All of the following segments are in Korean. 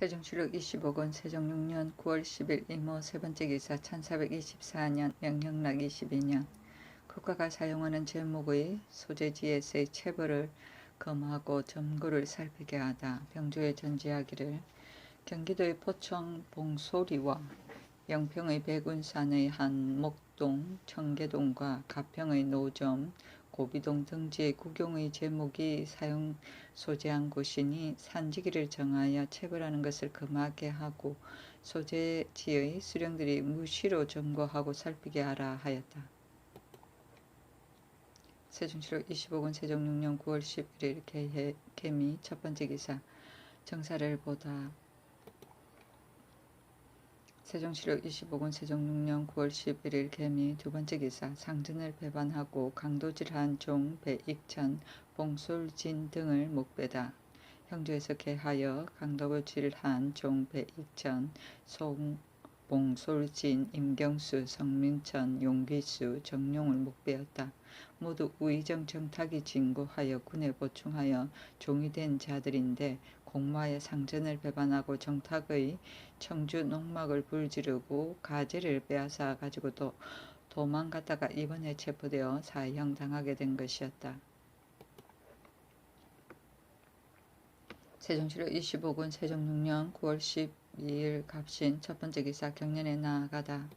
세종시력 25권 세종 6년 9월 10일 이모 세번째 기사 1424년 영형락 22년 국가가 사용하는 제목의 소재지에서의 체벌을 검하고 점거를 살피게 하다. 병조에 전지하기를 경기도의 포청 봉소리와 영평의 백운산의 한 목동, 청계동과 가평의 노점, 고비동 등지의 구경의 제목이 사용 소재한 곳이니 산지기를 정하여 체벌하는 것을 금하게 하고 소재지의 수령들이 무시로 점거하고 살피게 하라 하였다. 세종시록 25권 세종 6년 9월 11일 개미 첫번째 기사 정사를 보다. 세종시록 25권 세종 6년 9월 11일 개미 두번째 기사 상전을 배반하고 강도질한 종 배익천, 봉솔진 등을 목배다. 형조에서 개하여 강도질한 종 배익천, 봉솔진, 임경수, 성민천, 용기수, 정용을 목배었다. 모두 우의정 정탁이 진고하여 군에 보충하여 종이 된 자들인데 공마의 상전을 배반하고 정탁의 청주 농막을 불지르고 가재를 빼앗아 가지고 또 도망갔다가 이번에 체포되어 사형 당하게 된 것이었다. 세종시록 25권 세종 6년 9월 12일 갑신 첫번째 기사 경련에 나아가다.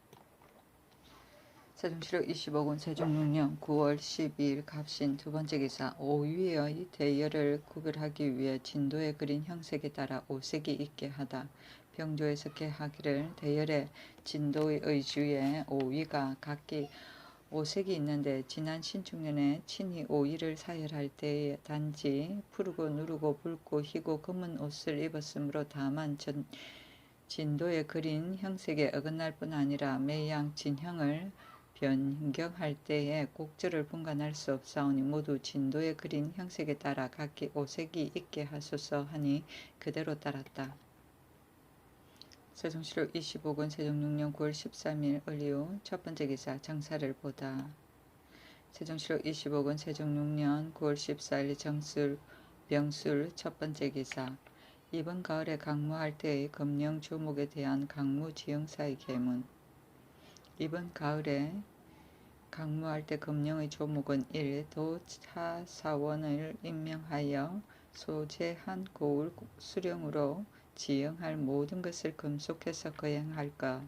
세종시록 25권 세종 6년 9월 12일 갑신 두번째 기사 오위의 대열을 구별하기 위해 진도에 그린 형색에 따라 오색이 있게 하다. 병조에서 개하기를 대열의 진도의 의주에 오위가 각기 오색이 있는데 지난 신축년에 친히 오위를 사열할 때에 단지 푸르고 누르고 붉고 희고 검은 옷을 입었으므로 다만 진도에 그린 형색에 어긋날 뿐 아니라 매양 진형을 변경할 때에 곡절을 분간할 수 없사오니 모두 진도에 그린 형색에 따라 각기 오색이 있게 하소서 하니 그대로 따랐다. 세종시록 25권 세종 6년 9월 13일 을이후 첫번째 기사 정사를 보다. 세종시록 25권 세종 6년 9월 14일 병술 첫번째 기사 이번 가을에 강무할 때의 검령 조목에 대한 강무지형사의 계문. 이번 가을에 강무할 때 검령의 조목은 1. 도차사원을 임명하여 소재한 고을 수령으로 지형할 모든 것을 금속해서 거행할까.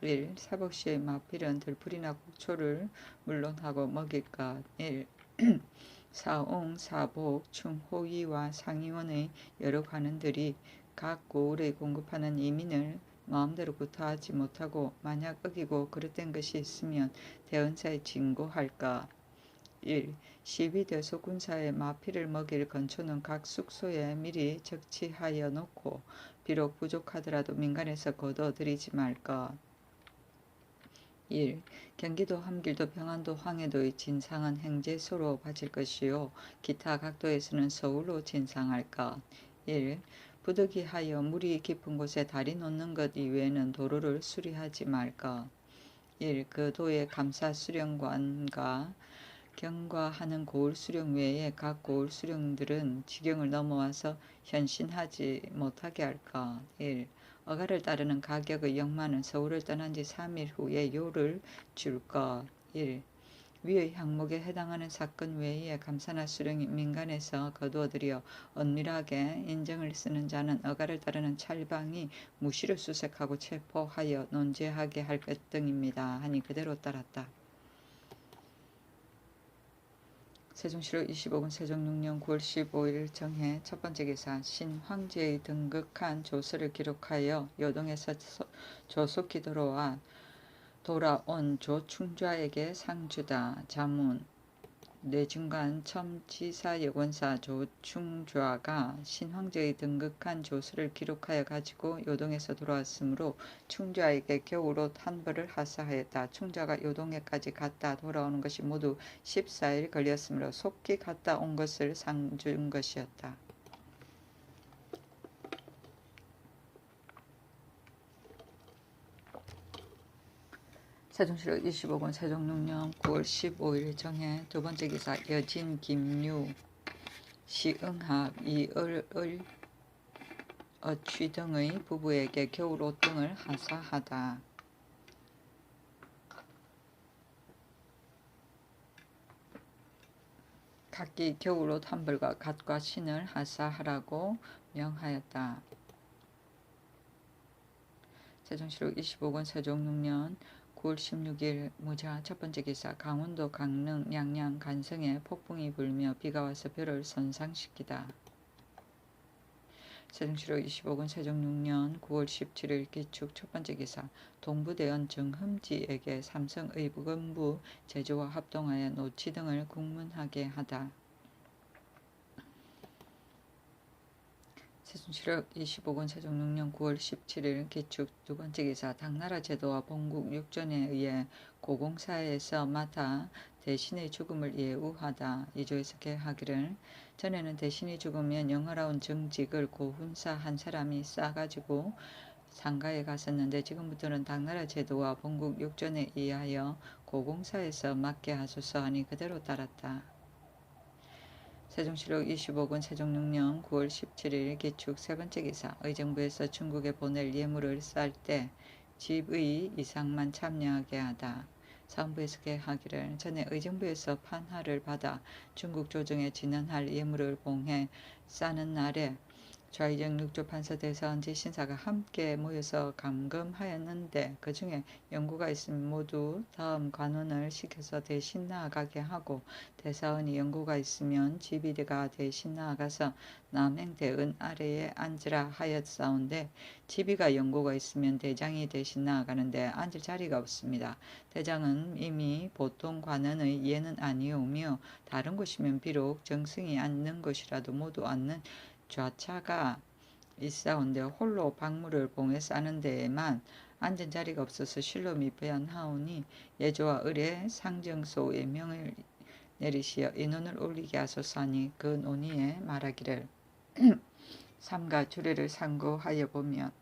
1. 사복시의 마필은 들풀이나 곡초를 물론하고 먹일까. 1. 사옹, 사복, 충호위와 상위원의 여러 관원들이 각 고을에 공급하는 이민을 마음대로 구타하지 못하고 만약 어기고 그릇된 것이 있으면 대언사에 진고할까. 1. 시비대소 군사의 마필을 먹일 건초는 각 숙소에 미리 적치하여 놓고 비록 부족하더라도 민간에서 거둬들이지 말까. 1. 경기도 함길도 평안도 황해도의 진상은 행제소로 바칠 것이요 기타 각도에서는 서울로 진상할까. 1. 부득이하여 물이 깊은 곳에 다리 놓는 것 이외에는 도로를 수리하지 말까. 1. 그 도의 감사 수령관과 경과하는 고을 수령 외에 각 고을 수령들은 지경을 넘어와서 현신하지 못하게 할까. 1. 어가를 따르는 가격의 영만은 서울을 떠난 지 3일 후에 요를 줄까. 1. 위의 항목에 해당하는 사건 외에 감사나 수령이 민간에서 거두어들여 은밀하게 인정을 쓰는 자는 어가를 따르는 찰방이 무시로 수색하고 체포하여 논죄하게 할 것 등입니다. 하니 그대로 따랐다. 세종시록 25권 세종 6년 9월 15일 정해 첫번째 기사 신황제의 등극한 조서를 기록하여 요동에서 조속히 돌아온 조충좌에게 상주다. 자문 내중간 첨지사여권사 조충좌가 신황제의 등극한 조서를 기록하여 가지고 요동에서 돌아왔으므로 충좌에게 겨우로 한 벌을 하사하였다. 충좌가 요동에까지 갔다 돌아오는 것이 모두 14일 걸렸으므로 속히 갔다 온 것을 상준 것이었다. 세종시록 25권 세종 6년 9월 15일 정해 두번째 기사 여진 김유 시응합 이을을 어취 등의 부부에게 겨울옷 등을 하사하다. 각기 겨울옷 한 벌과 갓과 신을 하사하라고 명하였다. 세종시록 25권 세종 6년 9월 16일 무자 첫 번째 기사. 강원도 강릉 양양 간성에 폭풍이 불며 비가 와서 벼를 손상시키다. 세종시록 25권 세종 6년 9월 17일 기축 첫 번째 기사. 동부대원 정흠지에게 삼성 의무근부 제조와 합동하여 노치 등을 국문하게 하다. 세종시록 25권 세종 6년 9월 17일 기축 두 번째 기사. 당나라 제도와 본국 육전에 의해 고공사에서 맡아 대신의 죽음을 예우하다. 이조에서 개하기를 전에는 대신이 죽으면 영화로운 정직을 고훈사 한 사람이 싸가지고 상가에 갔었는데 지금부터는 당나라 제도와 본국 육전에 의하여 고공사에서 맡게 하소서 하니 그대로 따랐다. 세종시록 25권 세종 6년 9월 17일 기축 세 번째 기사. 의정부에서 중국에 보낼 예물을 쌀 때 집의 이상만 참여하게 하다. 사헌부에서 개하기를 전에 의정부에서 판하를 받아 중국 조정에 진언할 예물을 봉해 싸는 날에 좌의정 육조 판서 대사원 지신사가 함께 모여서 감금하였는데 그 중에 연고가 있으면 모두 다음 관원을 시켜서 대신 나아가게 하고 대사원이 연고가 있으면 지비대가 대신 나아가서 남행대은 아래에 앉으라 하였사온데 지비가 연고가 있으면 대장이 대신 나아가는데 앉을 자리가 없습니다. 대장은 이미 보통 관원의 예는 아니오며 다른 곳이면 비록 정승이 앉는 것이라도 모두 앉는 좌차가 있사온데 홀로 박물을 봉해 싸는 데에만 앉은 자리가 없어서 실로 미변하오니 예조와 을의 상정소의 명을 내리시어 인원을 올리게 하소서 하니 그 논의에 말하기를 삼가 주례를 상고하여 보면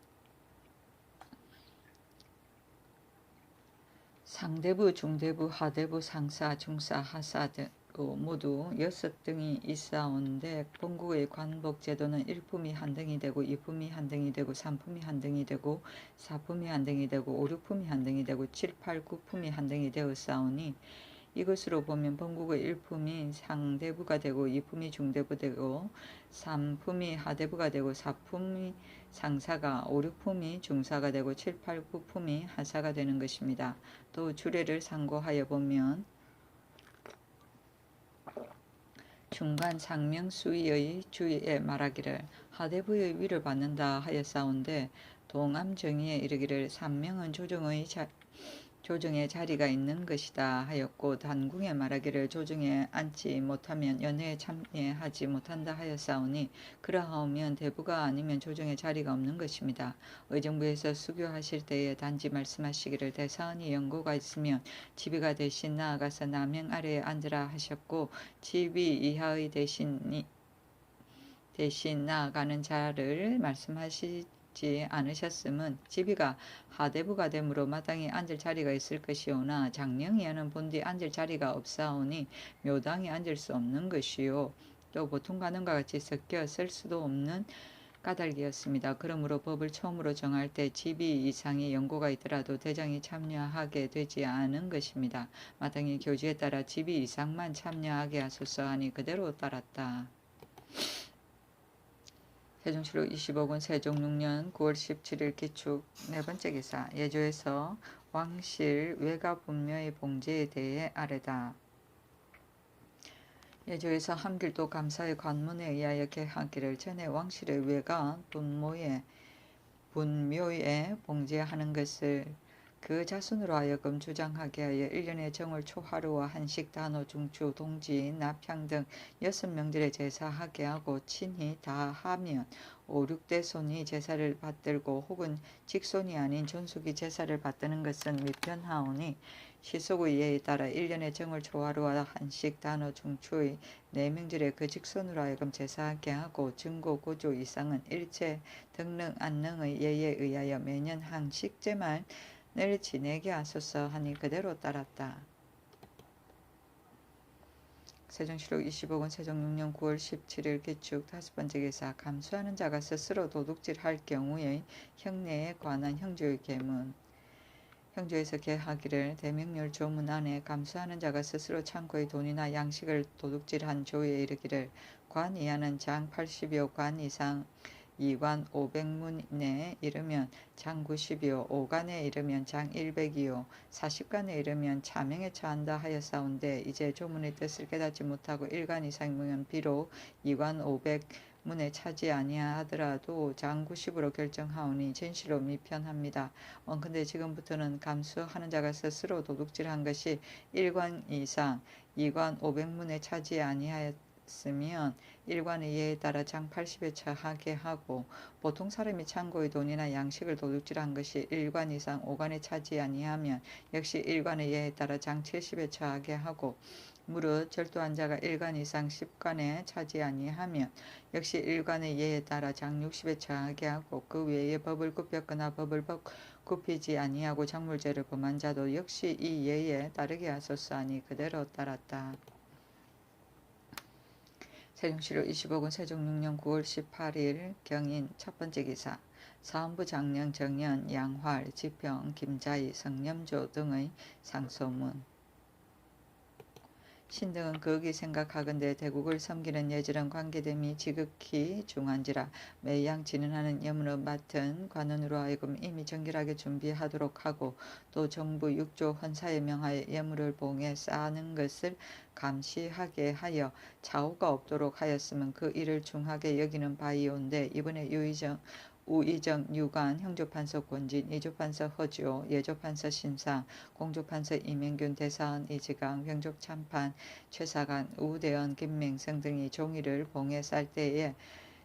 상대부, 중대부, 하대부, 상사, 중사, 하사 등 모두 6등이 있사온데 본국의 관복 제도는 1품이 한 등이 되고 2품이 한 등이 되고 3품이 한 등이 되고 4품이 한 등이 되고 5, 6품이 한 등이 되고 7, 8, 9품이 한 등이 되었사오니 이것으로 보면 본국의 1품이 상대부가 되고 2품이 중대부 되고 3품이 하대부가 되고 4품이 상사가 5, 6품이 중사가 되고 7, 8, 9품이 하사가 되는 것입니다. 또 주례를 상고하여 보면 중간 상명 수위의 주의에 말하기를 하대부의 위를 받는다 하였사온데 동암 정의에 이르기를 삼명은 조정에 자리가 있는 것이다 하였고 단궁에 말하기를 조정에 앉지 못하면 연회에 참여하지 못한다 하였사오니 그러하오면 대부가 아니면 조정에 자리가 없는 것입니다. 의정부에서 수교하실 때에 단지 말씀하시기를 대사원이 연고가 있으면 지비가 대신 나아가서 남행 아래에 앉으라 하셨고 지비 이하의 대신 나아가는 자를 말씀하시지 않으셨음은 지비가 하대부가 되므로 마땅히 앉을 자리가 있을 것이오나 장령이하는 본디 앉을 자리가 없사오니 묘당에 앉을 수 없는 것이요 또 보통 관원과 같이 섞여 쓸 수도 없는 까닭이었습니다. 그러므로 법을 처음으로 정할 때 지비 이상의 연고가 있더라도 대장이 참여하게 되지 않은 것입니다. 마땅히 교지에 따라 지비 이상만 참여하게 하소서 하니 그대로 따랐다. 세종시록 25권 세종 6년 9월 17일 기축 네 번째 기사. 예조에서 왕실 외가분묘의 봉제에 대해 아뢰다. 예조에서 함길도 감사의 관문에 의하여 개하기를 전에 왕실의 외가 분묘에 봉제하는 것을 그 자손으로 하여금 주장하게 하여 1년의 정월 초하루와 한식, 단오, 중추, 동지, 납향 등 6명들의 제사하게 하고 친히 다 하면 5, 6대 손이 제사를 받들고 혹은 직손이 아닌 존속이 제사를 받드는 것은 미편하오니 시속의 예에 따라 1년의 정월 초하루와 한식, 단오, 중추의 4명들의 그 직손으로 하여금 제사하게 하고 증고, 고조 이상은 일체 등릉, 안릉의 예에 의하여 매년 한식제만 늘 지내게 하소서 하니 그대로 따랐다. 세종시록 25권 세종 6년 9월 17일 기축 5번째 기사 감수하는 자가 스스로 도둑질할 경우의 형례에 관한 형조의 계문. 형조에서 계하기를 대명률 조문 안에 감수하는 자가 스스로 창고의 돈이나 양식을 도둑질한 조에 이르기를 관 이하는 장 80이요 관 이상 2관 500문에 이르면 장 90이요 5관에 이르면 장 100이요 40관에 이르면 차명에 처한다 하였사온데 이제 조문의 뜻을 깨닫지 못하고 1관 이상이면 비록 2관 500문에 차지 아니하더라도 장 90으로 결정하오니 진실로 미편합니다. 근데 지금부터는 감수하는 자가 스스로 도둑질한 것이 1관 이상 2관 500문에 차지 아니하였으면 1관의 예에 따라 장 80에 처하게 하고 보통 사람이 창고의 돈이나 양식을 도둑질한 것이 1관 이상 5관에 차지 아니하면 역시 1관의 예에 따라 장 70에 처하게 하고 무릇 절도한 자가 1관 이상 10관에 차지 아니하면 역시 1관의 예에 따라 장 60에 처하게 하고 그 외에 법을 굽혔거나 법을 굽히지 아니하고 작물죄를 범한 자도 역시 이 예에 따르게 하소서 하니 그대로 따랐다. 세종시록 25권 세종 6년 9월 18일 경인 첫 번째 기사 사원부 장령 정연 양활 지평 김자희 성념조 등의 상소문. 신등은 거기 생각하건대 대국을 섬기는 예절은 관계됨이 지극히 중한지라 매양 진언하는 예문을 맡은 관원으로 하여금 이미 정결하게 준비하도록 하고 또 정부 6조 헌사에 명하여 예물을 봉에 쌓는 것을 감시하게 하여 차후가 없도록 하였으면 그 일을 중하게 여기는 바이온데 이번에 우의정 유관 형조판서 권진 이조판서 허주호 예조판서 신상 공조판서 이명균 대사원 이지강 병족참판 최사관 우대원 김맹성 등이 종이를 봉에 쌀 때에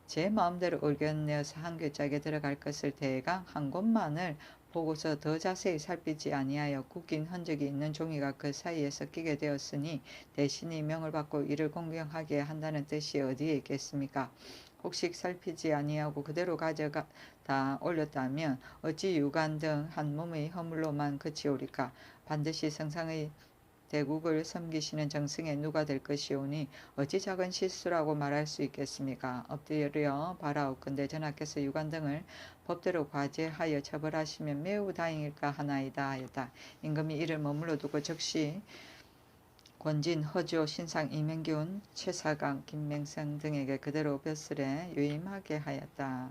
제 마음대로 의견 내어서 한 괴짝에 들어갈 것을 대강 한 곳만을 보고서 더 자세히 살피지 아니하여 굳긴 흔적이 있는 종이가 그 사이에서 끼게 되었으니 대신이 명을 받고 이를 공경하게 한다는 뜻이 어디에 있겠습니까? 혹시 살피지 아니하고 그대로 가져다 올렸다면 어찌 유관 등 한 몸의 허물로만 그치오리까? 반드시 성상의 대국을 섬기시는 정승에 누가 될 것이오니 어찌 작은 실수라고 말할 수 있겠습니까? 엎드려 바라옵건대 전하께서 유관 등을 법대로 과제하여 처벌하시면 매우 다행일까 하나이다 하였다. 임금이 이를 머물러 두고 즉시 권진, 허주호, 신상, 이명균, 최사강, 김맹성 등에게 그대로 벼슬에 유임하게 하였다.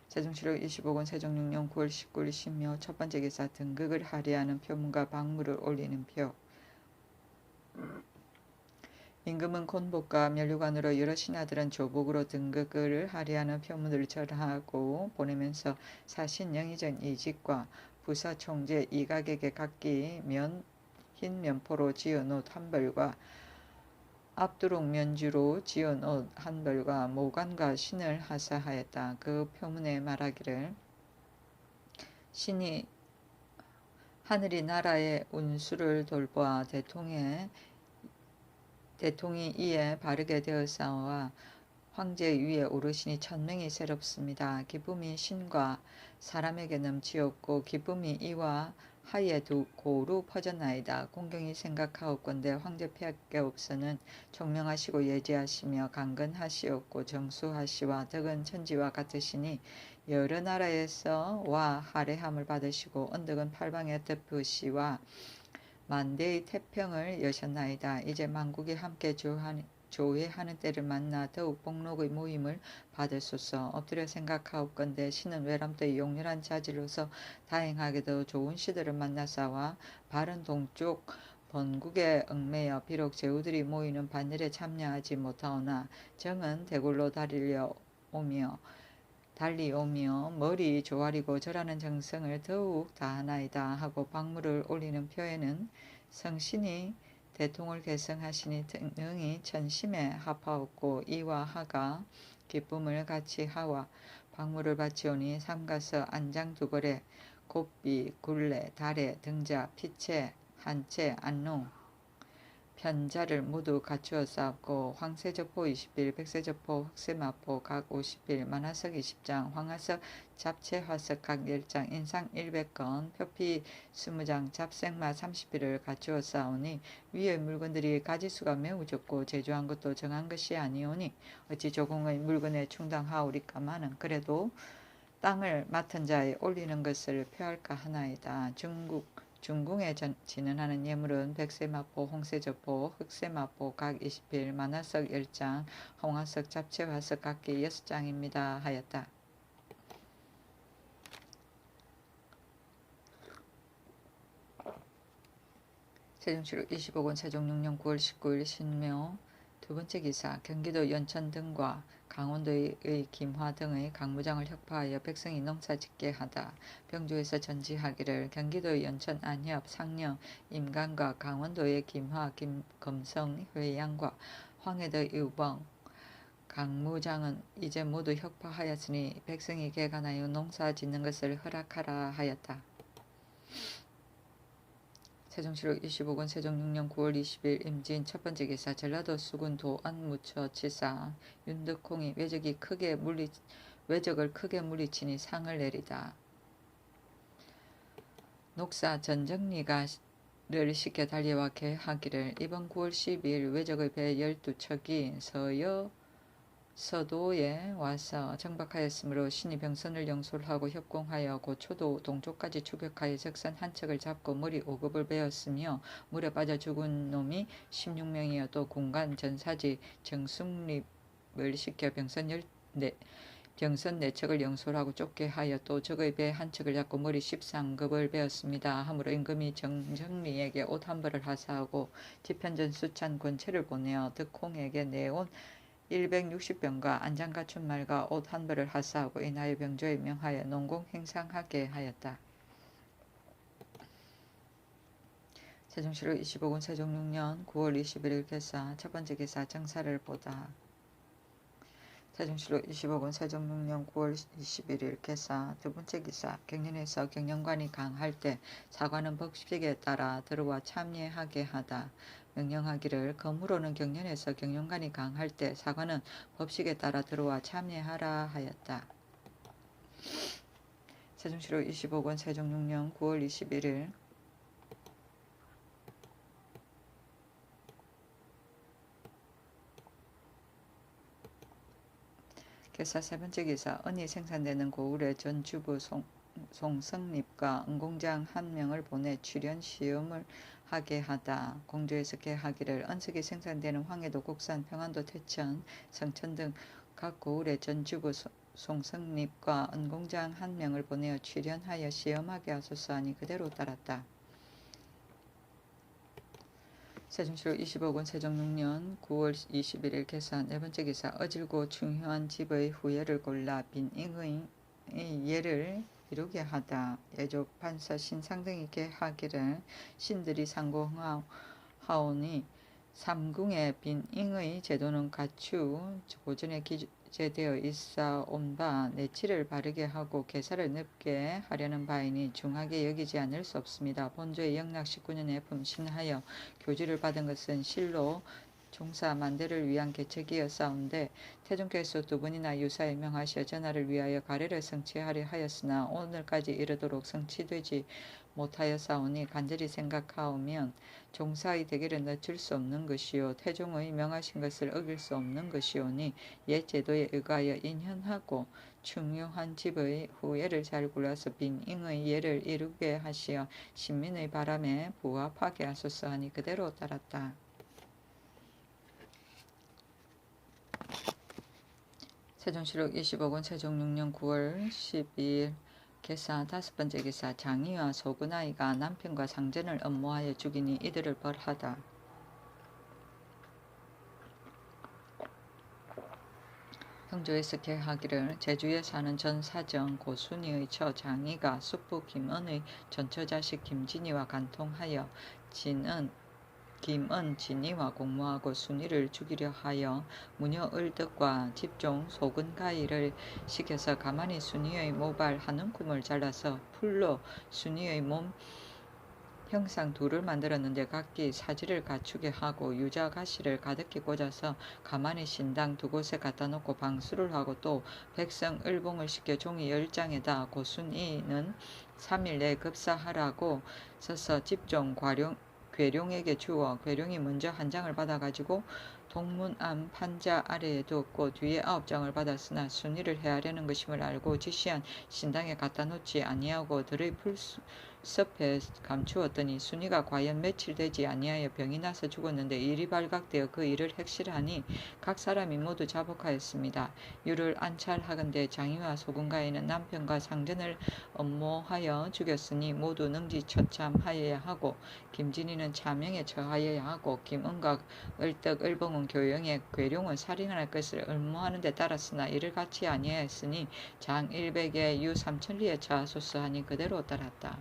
세종시록 25권 세종 6년 9월 19일 신묘 첫 번째 기사 등극을 할애하는 표문과 방물을 올리는 표. 임금은 곤복과 면류관으로 여러 신하들은 조복으로 등극을 할애하는 표문을 절하고 보내면서 사신 영의정 이직과 부사 총재 이각에게 각기 흰 면포로 지은 옷 한 벌과 앞두룩 면주로 지은 옷 한 벌과 모관과 신을 하사하였다. 그 표문에 말하기를 신이 하늘이 나라의 운수를 돌보아 대통이 이에 바르게 되었사오와 황제 위에 오르시니 천명이 새롭습니다. 기쁨이 신과 사람에게 넘치었고 기쁨이 이와 하에 고루 퍼졌나이다. 공경이 생각하옵건대 황제폐하께 없어는 총명하시고 예지하시며 강건하시옵고 정수하시와 덕은 천지와 같으시니 여러 나라에서 와 할애함을 받으시고 언덕은 팔방에 덮으시와 만대의 태평을 여셨나이다. 이제 만국이 함께 조회하는 때를 만나 더욱 복록의 모임을 받으소서. 엎드려 생각하옵건대 신은 외람도의 용렬한 자질로서 다행하게도 좋은 시들을 만나사와 바른 동쪽 번국에 얽매여 비록 제후들이 모이는 반열에 참여하지 못하오나 정은 대굴로 달리 오며 머리 조아리고 절하는 정성을 더욱 다하나이다 하고 방물을 올리는 표에는 성신이 대통을 계승하시니 능히 천심에 합하옵고 이와 하가 기쁨을 같이 하와 방물을 바치오니 삼가서 안장 두 벌에 곱비 굴레 달에 등자 피체 한채 안농 편자를 모두 갖추어 쌓았고 황새저포 20일, 백새저포, 흑새마포 각 50일, 만화석 20장, 황화석, 잡채화석 각 10장, 인상 100건, 표피 20장, 잡생마 30일을 갖추어 쌓으니 위의 물건들이 가지수가 매우 적고 제조한 것도 정한 것이 아니오니 어찌 조공의 물건에 충당하오리까마는 그래도 땅을 맡은 자에 올리는 것을 표할까 하나이다. 중궁에 진언하는 예물은 백새마포, 홍새저포, 흑새마포 각 20필, 만화석 10장, 홍화석, 잡채화석 각기 6장입니다. 하였다. 세종시록 25권 세종 6년 9월 19일 신묘 두 번째 기사 경기도 연천 등과 강원도의 김화 등의 강무장을 혁파하여 백성이 농사짓게 하다. 병조에서 전지하기를 경기도의 연천 안협 상령 임간과 강원도의 김화 금성 회양과 황해도 의봉 강무장은 이제 모두 혁파하였으니 백성이 개간하여 농사짓는 것을 허락하라 하였다. 세종시록 25권 세종 6년 9월 20일 임진 첫 번째 기사 전라도 수군 도안무처 치사 윤덕홍이 외적을 크게 물리치니 상을 내리다. 녹사 전정리가 를 시켜 달려와 개하기를 이번 9월 12일 외적의 배 12척이 서도에 와서 정박하였으므로 신이 병선을 영솔하고 협공하여 고초도 동쪽까지 추격하여 적선 한 척을 잡고 머리 5급을 베었으며 물에 빠져 죽은 놈이 16명이어 또 군관 전사지 정숙립을 시켜 병선 4척을 영솔하고 쫓게 하여 또 적의 배 한 척을 잡고 머리 13급을 베었습니다. 하므로 임금이 정정리에게 옷 한 벌을 하사하고 지편전 수찬 권체를 보내어 득홍에게 내온 160병과 안장갖춘 말과 옷 한 벌을 하사하고 인하여 병조에 명하여 농공 행상하게 하였다. 세종시록 25권 세종 6년 9월 21일 개사 첫 번째 기사 정사를 보다. 세종시록 25권 세종 6년 9월 21일 개사 두 번째 기사 경연에서 경영관이 강할 때 사관은 법식에 따라 들어와 참여하게 하다. 명령하기를 검으로는 경연에서 경영관이 강할 때 사관은 법식에 따라 들어와 참여하라 하였다. 세종시록 25권 세종 6년 9월 21일 개사 세 번째 기사 은이 생산되는 고을의 전주부 송성립과 은공장 한 명을 보내 출연 시험을 하게 하다. 공조에서 개하기를 은석이 생산되는 황해도, 곡산, 평안도, 태천, 성천 등 각 고을의 전주부 송성립과 은공장 한 명을 보내어 출연하여 시험하게 하소서 하니 그대로 따랐다. 세종시록 25권 세종 6년 9월 21일 개사 네 번째 기사 어질고 중요한 집의 후예를 골라 빈잉의 예를 이루게 하다. 예조 판사 신상 등이 개하기를 신들이 상고하오니 삼궁의 빈잉의 제도는 가추 고전에 기재되어 있사온 바 내치를 바르게 하고 계사를 넓게 하려는 바이니 중하게 여기지 않을 수 없습니다. 본조의 영락 19년에 품신하여 교지를 받은 것은 실로 종사 만대를 위한 개책이었사온데 태종께서 두 번이나 유사에 명하시어 전하를 위하여 가래를 성취하려 하였으나 오늘까지 이르도록 성취되지 못하였사오니 간절히 생각하오면 종사의 대계를 늦출 수 없는 것이요 태종의 명하신 것을 어길 수 없는 것이오니 옛 제도에 의하여 인현하고 중요한 집의 후예를 잘 골라서 빈잉의 예를 이루게 하시어 신민의 바람에 부합하게 하소서 하니 그대로 따랐다. 세종시록 25권 세종 6년 9월 12일 개사 다섯 번째 기사 장이와 소근아이가 남편과 상전을 엄모하여 죽이니 이들을 벌하다. 형조에서 개하기를 제주에 사는 전사정 고순이의 처 장이가 숙부 김은의 전처자식 김진이와 간통하여 김은 진이와 공모하고 순이를 죽이려 하여 무녀 을덕과 집종 소근가이를 시켜서 가만히 순이의 모발 한 움큼을 잘라서 풀로 순이의 몸 형상 둘을 만들었는데 각기 사지를 갖추게 하고 유자 가시를 가득히 꽂아서 가만히 신당 두 곳에 갖다 놓고 방수를 하고 또 백성 을봉을 시켜 종이 10장에다 고순이는 3일 내에 급사하라고 써서 집종 괴룡에게 주어 괴룡이 먼저 한 장을 받아가지고 동문 판자 아래에 두었고 뒤에 9장을 받았으나 순위를 헤아려는 것임을 알고 지시한 신당에 갖다 놓지 아니하고 들의 풀숲에 감추었더니 순위가 과연 며칠 되지 아니하여 병이 나서 죽었는데 일이 발각되어 그 일을 핵실하니 각 사람이 모두 자복하였습니다. 유를 안찰하건대 장희와 소군가에는 남편과 상전을 엄모하여 죽였으니 모두 능지처참하여야 하고 김진희는 차명에 처하여야 하고 김은과 을떡 을봉은 교영에 괴룡은 살인할 것을 음모하는 데 따랐으나 이를 같이 아니하였으니 장 100에 유 3천리에 처하소서 하니 그대로 따랐다.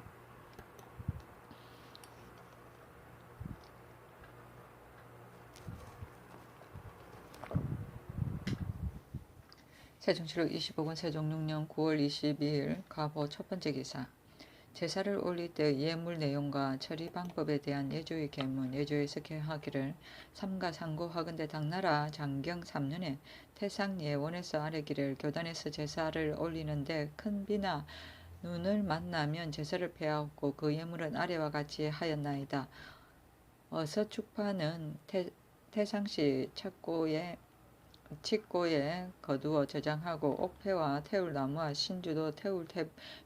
세종실록 25권 세종 6년 9월 22일 가보 첫 번째 기사. 제사를 올릴 때 예물 내용과 처리 방법에 대한 예조의 계문, 예조에서 하기를 삼가상고하건대 당나라 장경 3년에 태상 예원에서 아뢰기를 교단에서 제사를 올리는데 큰 비나 눈을 만나면 제사를 폐하고 그 예물은 아래와 같이 하였나이다. 어서 축파는 태상시 칡고에 거두어 저장하고 옥패와 태울나무와 신주도 태울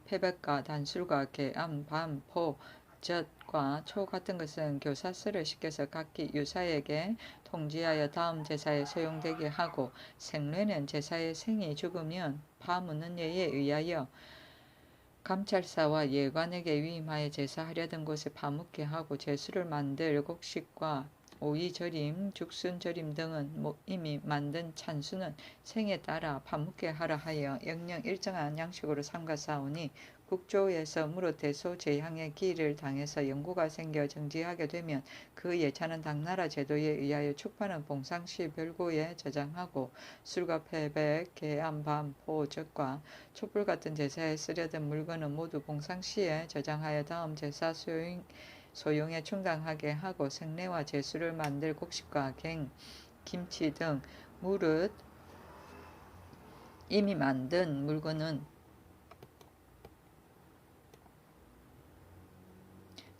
패백과 단술과 계암, 밤, 포, 젖과 초 같은 것은 교사스를 시켜서 각기 유사에게 통지하여 다음 제사에 소용되게 하고 생례는 제사의 생이 죽으면 파 묻는 예에 의하여 감찰사와 예관에게 위임하여 제사하려던 곳에 파묻게 하고 제수를 만들 곡식과 오이절임, 죽순절임 등은 이미 만든 찬수는 생에 따라 파묻게 하라 하여 영영 일정한 양식으로 삼가사오니 국조에서 무릇대소 재향의 기일을 당해서 영구가 생겨 정지하게 되면 그 예차는 당나라 제도에 의하여 축파는 봉상시 별고에 저장하고 술과 패백, 계암, 밤, 포, 젖과 촛불 같은 제사에 쓰려던 물건은 모두 봉상시에 저장하여 다음 제사 소용에 충당하게 하고 생례와 제수를 만들 곡식과 갱, 김치 등 무릇 이미 만든 물건은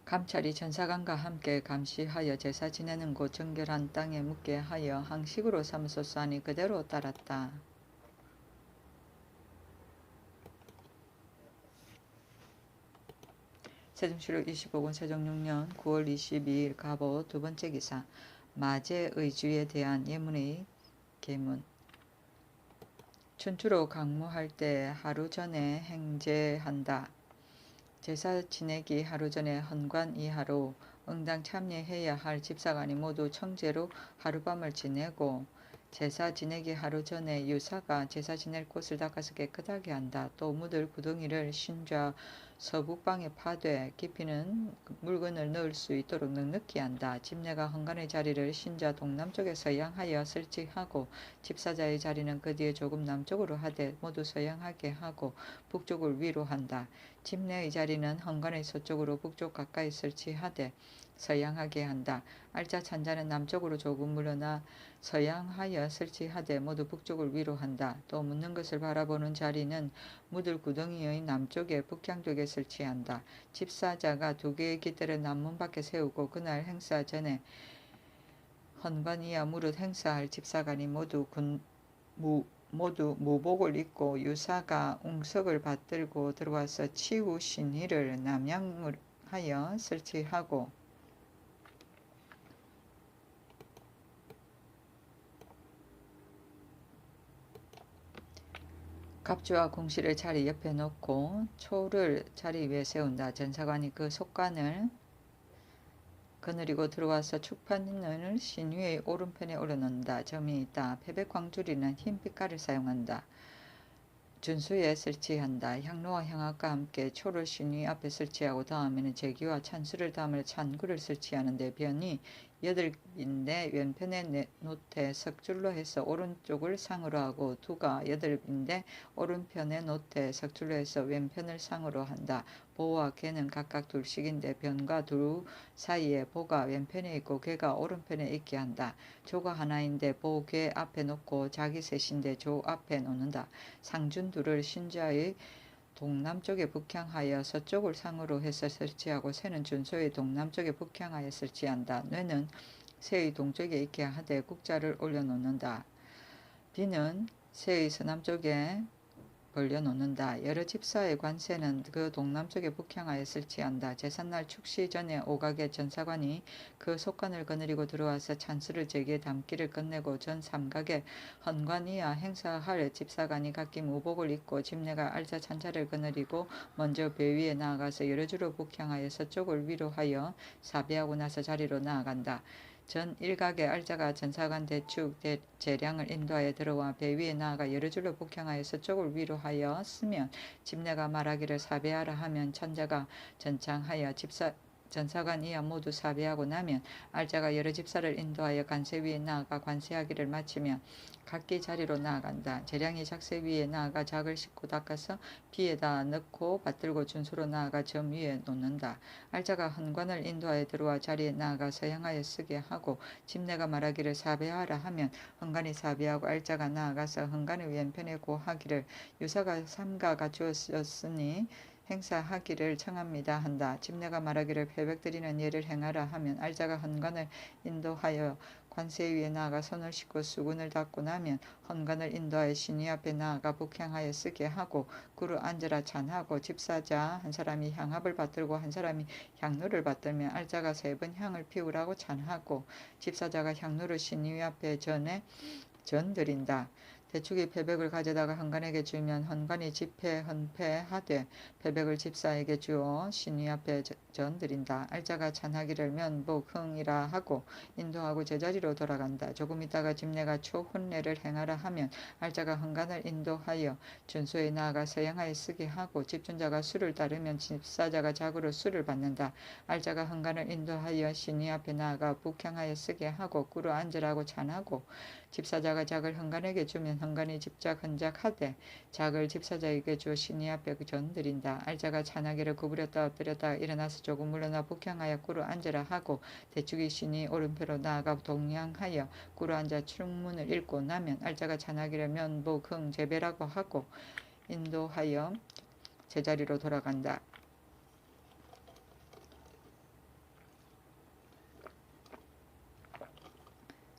감찰이 전사관과 함께 감시하여 제사 지내는 곳 정결한 땅에 묻게 하여 항식으로 삼으소서 하니 그대로 따랐다. 세종실록 25권 세종 6년 9월 22일 가보 두 번째 기사. 마제의주에 대한 예문의 계문. 춘추로 강무할 때 하루 전에 행제한다. 제사 지내기 하루 전에 헌관 이하로 응당 참여해야 할 집사관이 모두 청제로 하룻밤을 지내고 제사 지내기 하루 전에 유사가 제사 지낼 곳을 닦아서 깨끗하게 한다. 또 묻을 구덩이를 신좌 서북방에 파되 깊이는 물건을 넣을 수 있도록 넉넉히 한다. 집내가 헌관의 자리를 신좌 동남쪽에 서양하여 설치하고 집사자의 자리는 그 뒤에 조금 남쪽으로 하되 모두 서양하게 하고 북쪽을 위로 한다. 집내의 자리는 헌관의 서쪽으로 북쪽 가까이 설치하되 서양하게 한다. 알짜 찬자는 남쪽으로 조금 물러나 서양하여 설치하되 모두 북쪽을 위로 한다. 또 묻는 것을 바라보는 자리는 묻을 구덩이의 남쪽에 북향 쪽에 설치한다. 집사자가 두 개의 깃대를 남문 밖에 세우고 그날 행사 전에 헌관이야 무릇 행사할 집사관이 모두 무복을 입고 유사가 웅석을 받들고 들어와서 치우 신의를 남양하여 설치하고 갑주와 궁시를 자리 옆에 놓고 초를 자리 위에 세운다. 전사관이 그 속관을 거느리고 들어와서 축판을 신위의 오른편에 올려놓는다. 점이 있다. 패백광주리는 흰 빛깔을 사용한다. 준수에 설치한다. 향로와 향악과 함께 초를 신위 앞에 설치하고 다음에는 제기와 찬수를 담을 찬구를 설치하는데 변이 8인데 왼편에 노태 석줄로 해서 오른쪽을 상으로 하고 두가 8인데 오른편에 노태 석줄로 해서 왼편을 상으로 한다. 보와 개는 각각 둘씩인데 변과 둘 사이에 보가 왼편에 있고 개가 오른편에 있게 한다. 조가 하나인데 보, 개 앞에 놓고 자기 셋인데 조 앞에 놓는다. 상준 둘을 신자의 동남쪽에 북향하여 서쪽을 상으로 해서 설치하고 새는 준소의 동남쪽에 북향하여 설치한다. 뇌는 새의 동쪽에 있게 하되 국자를 올려놓는다. 비는 새의 서남쪽에 벌려놓는다. 여러 집사의 관세는 그 동남쪽에 북향하여 설치한다. 제삿날 축시 전에 오각의 전사관이 그 속관을 거느리고 들어와서 찬수를 제기에 담기를 끝내고 전 삼각의 헌관이야 행사할 집사관이 각기 무복을 입고 집내가 알자 찬자를 거느리고 먼저 배 위에 나아가서 여러 주로 북향하여 서쪽을 위로 하여 사배하고 나서 자리로 나아간다. 전 일각의 알자가 전사관 대축 재량을 인도하여 들어와 배 위에 나아가 여러 줄로 북향하여 서쪽을 위로 하여 쓰면 집내가 말하기를 사배하라 하면 천자가 전창하여 전사관 이하 모두 사배하고 나면 알자가 여러 집사를 인도하여 관세 위에 나아가 관세하기를 마치면 각기 자리로 나아간다. 재량이 작세 위에 나아가 작을 씻고 닦아서 비에다 넣고 받들고 준수로 나아가 점 위에 놓는다. 알자가 헌관을 인도하여 들어와 자리에 나아가 서양하여 쓰게 하고 집내가 말하기를 사배하라 하면 헌관이 사배하고 알자가 나아가서 헌관의 왼편에 고하기를 유사가 삼가 갖추었으니 행사하기를 청합니다 한다. 집내가 말하기를 패백드리는 예를 행하라 하면 알자가 헌관을 인도하여 관세 위에 나아가 손을 씻고 수군을 닦고 나면 헌관을 인도하여 신위 앞에 나아가 북향하여 쓰게 하고 구루 앉으라 찬하고 집사자 한 사람이 향합을 받들고 한 사람이 향로를 받들며 알자가 3번 향을 피우라고 찬하고 집사자가 향로를 신위 앞에 전 드린다. 대축이 패백을 가져다가 헌관에게 주면 헌관이 집회 헌패하되 패백을 집사에게 주어 신위 앞에 전 드린다. 알자가 찬하기를 면복 흥이라 하고 인도하고 제자리로 돌아간다. 조금 있다가 집내가 초혼례를 행하라 하면 알자가 헌관을 인도하여 준소에 나아가 서양하에 쓰게 하고 집준자가 수를 따르면 집사자가 자고로 수를 받는다. 알자가 헌관을 인도하여 신위 앞에 나아가 북향하여 쓰게 하고 꿇어 앉으라고 찬하고 집사자가 작을 헌관에게 주면 헌관이 집작 헌작하되 작을 집사자에게 주어 신위 앞에 전 드린다. 알자가 찬하기를 구부렸다 엎드렸다 일어나서 조금 물러나 북향하여 꿇어 앉으라 하고 대축이 신위 오른편으로 나아가 동양하여 꿇어 앉아 충문을 읽고 나면 알자가 찬하기를 면복 흥 제배라고 하고 인도하여 제자리로 돌아간다.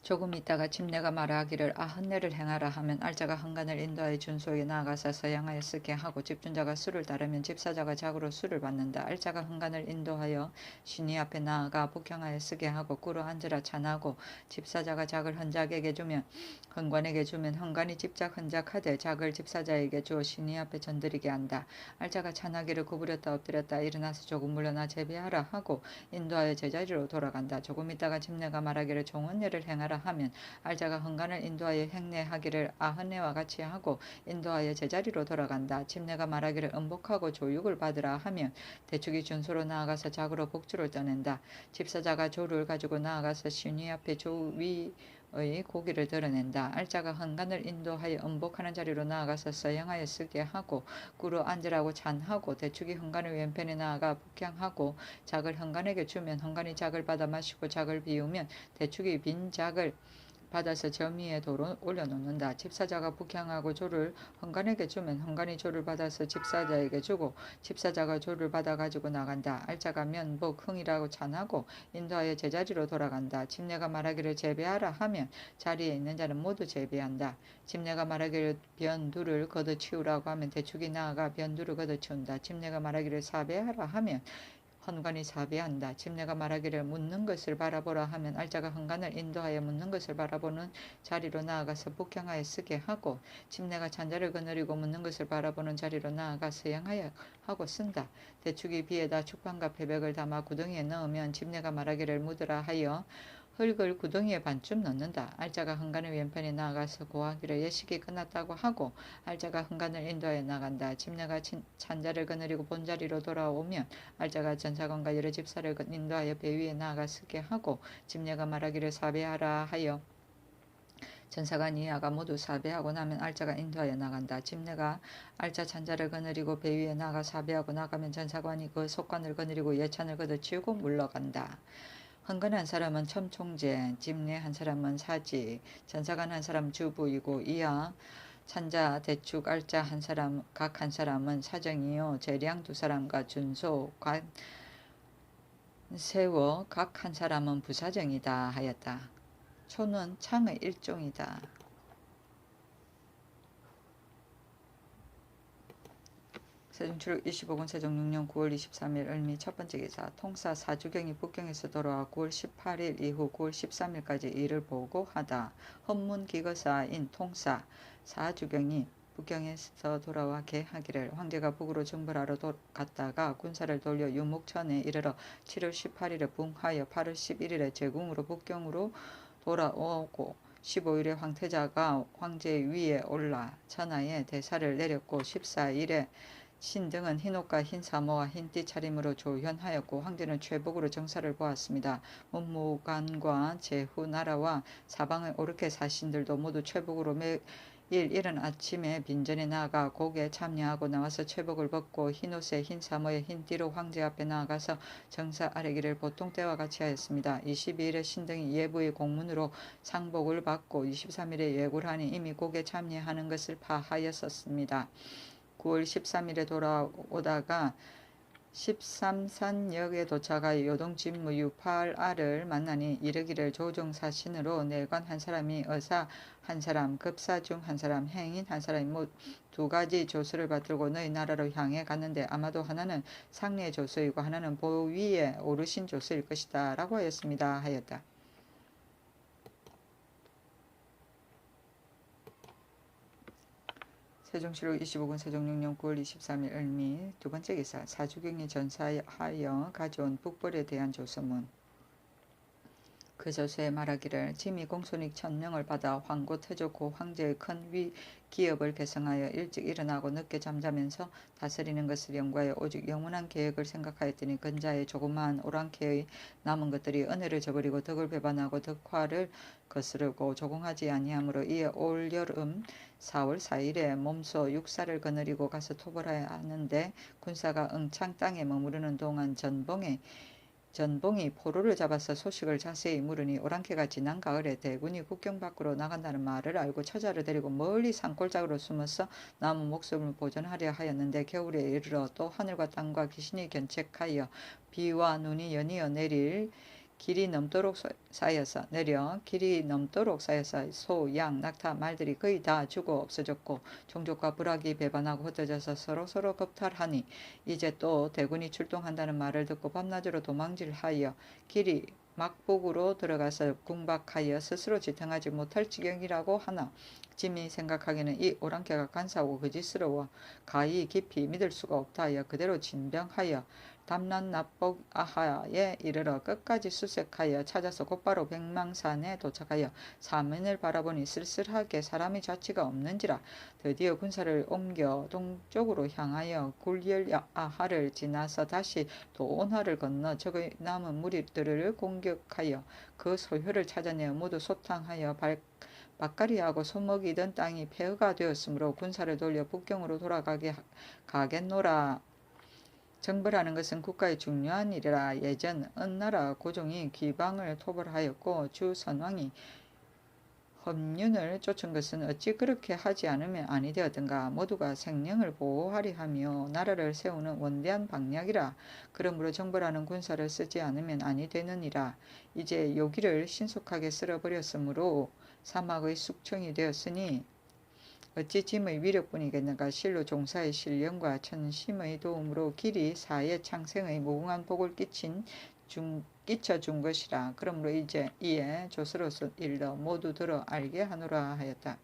조금 있다가 집내가 말하기를 헌례를 행하라 하면 알자가 헌관을 인도하여 준소에 나아가서 서양하여 쓰게 하고 집준자가 수를 따르면 집사자가 작으로 수를 받는다. 알자가 헌관을 인도하여 신위 앞에 나아가 북향하여 쓰게 하고 꿇어 앉으라 찬하고 집사자가 작을 헌작에게 주면 헌관에게 주면 헌관이 집작 헌작하되 작을 집사자에게 주어 신위 앞에 전드리게 한다. 알자가 찬하기를 구부렸다 엎드렸다 일어나서 조금 물러나 제비하라 하고 인도하여 제자리로 돌아간다. 조금 있다가 집내가 말하기를 종언례를 행하라 하면 알자가 헌관을 인도하여 행례하기를 아헌례와 같이 하고 인도하여 제자리로 돌아간다. 집내가 말하기를 음복하고 조육을 받으라 하면 대축이 준소로 나아가서 작으로 복주를 떠낸다. 집사자가 조를 가지고 나아가서 신위 앞에 조 위의 고기를 드러낸다. 알자가 헌관을 인도하여 음복하는 자리로 나아가서 서양하여 쓰게 하고 꿇어 앉으라고 찬하고 대축이 헌관의 왼편에 나아가 북향하고 작을 헌관에게 주면 헌관이 작을 받아 마시고 작을 비우면 대축이 빈 작을 받아서 점 위에 도로 올려놓는다. 집사자가 북향하고 조를 헌관에게 주면 헌관이 조를 받아서 집사자에게 주고 집사자가 조를 받아 가지고 나간다. 알자가 면복 흥이라고 찬하고 인도하여 제자리로 돌아간다. 집내가 말하기를 제배하라 하면 자리에 있는 자는 모두 제배한다. 집내가 말하기를 변두를 걷어치우라고 하면 대축이 나아가 변두를 걷어치운다. 집내가 말하기를 사배하라 하면 헌관이 사배한다. 집내가 말하기를 묻는 것을 바라보라 하면 알자가 헌관을 인도하여 묻는 것을 바라보는 자리로 나아가서 북향하여 쓰게 하고 집내가 잔자를 거느리고 묻는 것을 바라보는 자리로 나아가 서양하여 하고 쓴다. 대축이 비에다 축판과 패백을 담아 구덩이에 넣으면 집내가 말하기를 묻으라 하여 흙을 구덩이에 반쯤 넣는다. 알자가 흥간의 왼편에 나아가서 고하기를 예식이 끝났다고 하고 알자가 흥간을 인도하여 나간다. 집내가 찬자를 거느리고 본자리로 돌아오면 알자가 전사관과 여러 집사를 인도하여 배 위에 나아가 서게 하고 집내가 말하기를 사배하라 하여 전사관 이하가 모두 사배하고 나면 알자가 인도하여 나간다. 집내가 알자 찬자를 거느리고 배 위에 나가 사배하고 나가면 전사관이 그 속관을 거느리고 예찬을 걷어치우고 물러간다. 흥건 한 사람은 첨총재, 집내 한 사람은 사지, 전사관 한 사람 주부이고 이하 찬자, 대축, 알자 한 사람 각 한 사람은 사정이요 재량 두 사람과 준소, 관, 세워 각 한 사람은 부사정이다 하였다. 초는 창의 일종이다. 세종출국 25군 세종 6년 9월 23일 을미 첫 번째 기사 통사 사주경이 북경에서 돌아와 9월 18일 이후 9월 13일까지 일을 보고하다. 헌문기거사인 통사 사주경이 북경에서 돌아와 개하기를 황제가 북으로 정벌하러 갔다가 군사를 돌려 유목천에 이르러 7월 18일에 붕하여 8월 11일에 제궁으로 북경으로 돌아오고 15일에 황태자가 황제 위에 올라 천하에 대사를 내렸고 14일에 신등은 흰옷과 흰 사모와 흰띠 차림으로 조현하였고 황제는 최복으로 정사를 보았습니다. 문무관과 제후 나라와 사방의 오르케 사신들도 모두 최복으로 매일 이른 아침에 빈전에 나아가 곡에 참여하고 나와서 최복을 벗고 흰옷에 흰 사모에 흰띠로 황제 앞에 나아가서 정사 아래기를 보통 때와 같이 하였습니다. 22일에 신등이 예부의 공문으로 상복을 받고 23일에 예굴하니 이미 곡에 참여하는 것을 파하였었습니다. 9월 13일에 돌아오다가 13산역에 도착하여 요동진무유 팔알을 만나니 이르기를 조정사신으로 내관 한 사람이 의사 한 사람, 급사 중 한 사람, 행인 한 사람이 두 가지 조서를 받들고 너희 나라로 향해 갔는데 아마도 하나는 상례 조서이고 하나는 보위에 오르신 조서일 것이다 라고 하였습니다 하였다. 세종실록 25군 세종 6년 9월 23일 을미 두 번째 기사 사주경이 전사하여 가져온 북벌에 대한 조서문. 그 조서에 말하기를 짐이 공손익 1000명을 받아 황고 태조고 황제의 큰 기업을 개성하여 일찍 일어나고 늦게 잠자면서 다스리는 것을 연구하여 오직 영원한 계획을 생각하였더니 근자의 조그마한 오랑캐의 남은 것들이 은혜를 저버리고 덕을 배반하고 덕화를 거스르고 조공하지 아니하므로 이에 올여름 4월 4일에 몸소 육사를 거느리고 가서 토벌하여 하는데 군사가 응창 땅에 머무르는 동안 전봉이 포로를 잡아서 소식을 자세히 물으니 오랑캐가 지난 가을에 대군이 국경 밖으로 나간다는 말을 알고 처자를 데리고 멀리 산골짜기로 숨어서 남은 목숨을 보존하려 하였는데 겨울에 이르러 또 하늘과 땅과 귀신이 견책하여 비와 눈이 연이어 길이 넘도록 쌓여서 소, 양, 낙타, 말들이 거의 다 죽어 없어졌고 종족과 부락이 배반하고 흩어져서 서로 겁탈하니 이제 또 대군이 출동한다는 말을 듣고 밤낮으로 도망질하여 길이 막북으로 들어가서 궁박하여 스스로 지탱하지 못할 지경이라고 하나 짐이 생각하기는 이 오랑캐가 간사하고 거짓스러워 가히 깊이 믿을 수가 없다 하여 그대로 진병하여 담란납복아하에 이르러 끝까지 수색하여 찾아서 곧바로 백망산에 도착하여 사면을 바라보니 쓸쓸하게 사람의 자취가 없는지라 드디어 군사를 옮겨 동쪽으로 향하여 굴열아하를 지나서 다시 도온하를 건너 적의 남은 무리들을 공격하여 그 소효를 찾아내어 모두 소탕하여 밭가리하고 소먹이던 땅이 폐허가 되었으므로 군사를 돌려 북경으로 가겠노라. 정벌하는 것은 국가의 중요한 일이라. 예전 은나라 고종이 귀방을 토벌하였고 주 선왕이 험륜을 쫓은 것은 어찌 그렇게 하지 않으면 아니 되었던가. 모두가 생명을 보호하리 하며 나라를 세우는 원대한 방략이라. 그러므로 정벌하는 군사를 쓰지 않으면 아니 되느니라. 이제 요기를 신속하게 쓸어버렸으므로 사막의 숙청이 되었으니 어찌 짐의 위력뿐이겠는가. 실로 종사의 신령과 천심의 도움으로 길이 사의 창생의 무궁한 복을 끼쳐준 것이라. 그러므로 이에 조서로서 일러 모두 들어 알게 하노라 하였다.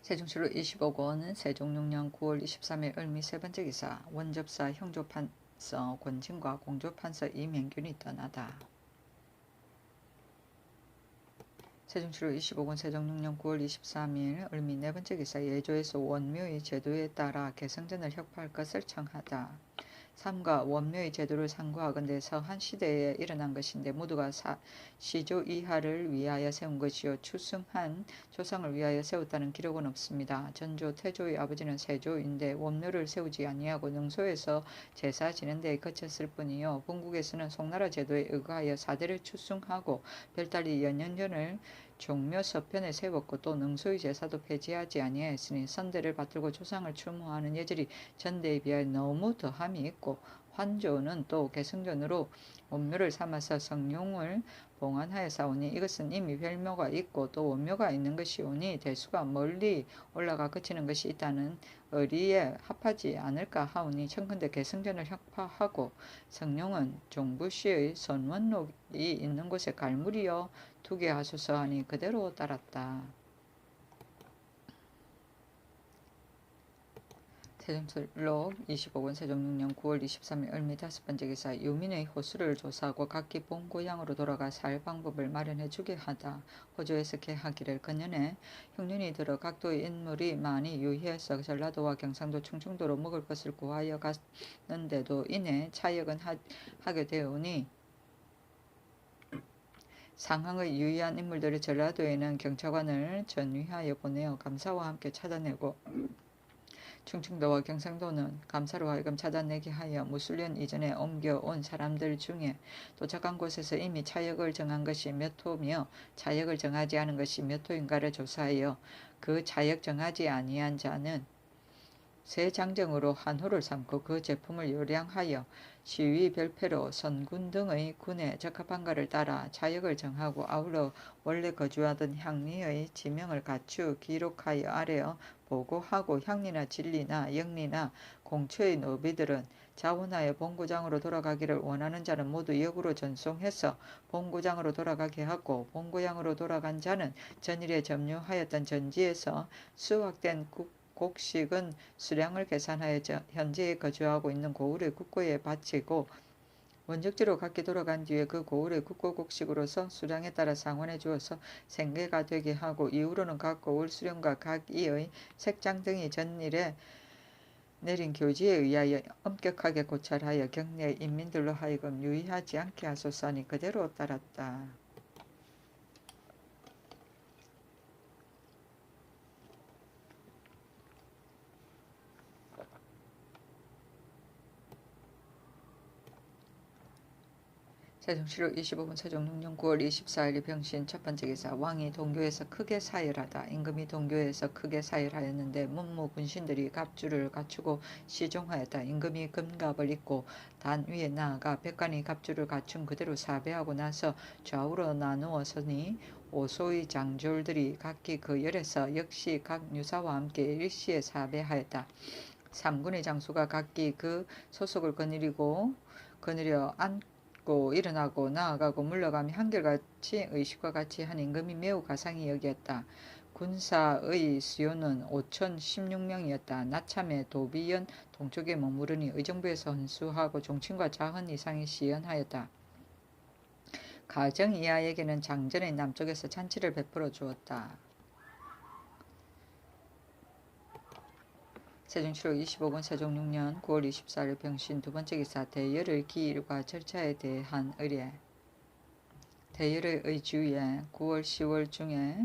세종시로 20억 원, 세종 6년 9월 23일 을미 세 번째 기사, 원접사 형조판서 권진과 공조판서 이명균이 떠나다. 세종시로 20억 원, 세종 6년 9월 23일 을미 네 번째 기사, 예조에서 원묘의 제도에 따라 개성전을 혁파할 것을 청하다. 삼가 원묘의 제도를 상고하건대 서한 시대에 일어난 것인데 모두가 시조 이하를 위하여 세운 것이요 추승한 조상을 위하여 세웠다는 기록은 없습니다. 전조 태조의 아버지는 세조인데 원묘를 세우지 아니하고 능소에서 제사 지는 데에 그쳤을 뿐이요 본국에서는 송나라 제도에 의거하여 사대를 추승하고 별달리 연년전을 종묘 서편에 세웠고 또 능소의 제사도 폐지하지 아니하였으니 선대를 받들고 조상을 추모하는 예절이 전대에 비하여 너무 더함이 있고 환조는 또 개성전으로 원묘를 삼아서 성룡을 봉안하여 사오니 이것은 이미 별묘가 있고 또 원묘가 있는 것이오니 대수가 멀리 올라가 그치는 것이 있다는 의리에 합하지 않을까 하오니 청컨대 개성전을 혁파하고 성룡은 종부시의 선원록이 있는 곳에 갈무리여 두게 하소서 하니 그대로 따랐다. 세종실록 25권 세종 6년 9월 23일 을미 다섯 번째 기사, 유민의 호수를 조사하고 각기 본 고향으로 돌아가 살 방법을 마련해 주게 하다. 호조에서 개하기를 그년에 흉년이 들어 각도의 인물이 많이 유희해서 전라도와 경상도 충청도로 먹을 것을 구하여 갔는데도 이내 차역은 하게 되오니 상항의 유의한 인물들을 전라도에는 경찰관을 전위하여 보내어 감사와 함께 찾아내고 충청도와 경상도는 감사로 하여금 찾아내게 하여 무술년 이전에 옮겨온 사람들 중에 도착한 곳에서 이미 차역을 정한 것이 몇 호며 차역을 정하지 않은 것이 몇 호인가를 조사하여 그 차역 정하지 아니한 자는 새 장정으로 한 호를 삼고 그 제품을 요량하여 시위 별표로 선군 등의 군에 적합한가를 따라 차역을 정하고 아울러 원래 거주하던 향리의 지명을 갖추 기록하여 아래어 보고하고 향리나 진리나 영리나 공처의 노비들은 자원하여 본고장으로 돌아가기를 원하는 자는 모두 역으로 전송해서 본고장으로 돌아가게 하고 본고장으로 돌아간 자는 전일에 점유하였던 전지에서 수확된 곡식은 수량을 계산하여 현재에 거주하고 있는 고을의 국고에 바치고 원적지로 각기 돌아간 뒤에 그 고을의 국고 곡식으로서 수량에 따라 상환해 주어서 생계가 되게 하고 이후로는 각 고을 수령과 각 이의 색장 등이 전일에 내린 교지에 의하여 엄격하게 고찰하여 경내 인민들로 하여금 유의하지 않게 하소서 하니 그대로 따랐다. 세종시로 25분 세종 6년 9월 24일 병신 첫 번째 기사, 왕이 동교에서 크게 사열하다. 임금이 동교에서 크게 사열하였는데 문무 군신들이 갑주를 갖추고 시종하였다. 임금이 금갑을 입고 단 위에 나아가 백관이 갑주를 갖춘 그대로 사배하고 나서 좌우로 나누어 서니 오소의 장졸들이 각기 그 열에서 역시 각 유사와 함께 일시에 사배하였다. 삼군의 장수가 각기 그 소속을 거느려 앉고 일어나고 나아가고 물러가며 한결같이 의식과 같이 한 임금이 매우 가상히 여기었다. 군사의 수요는 5,016명이었다. 나참에 도비연 동쪽에 머무르니 의정부에서 헌수하고 종친과 자헌 이상이 시연하였다. 가정 이하에게는 장전의 남쪽에서 잔치를 베풀어 주었다. 세종시로 25권 세종 6년 9월 24일 병신 두 번째 기사, 대열의 기일과 절차에 대한 의례. 대열의 의주에 9월 10월 중에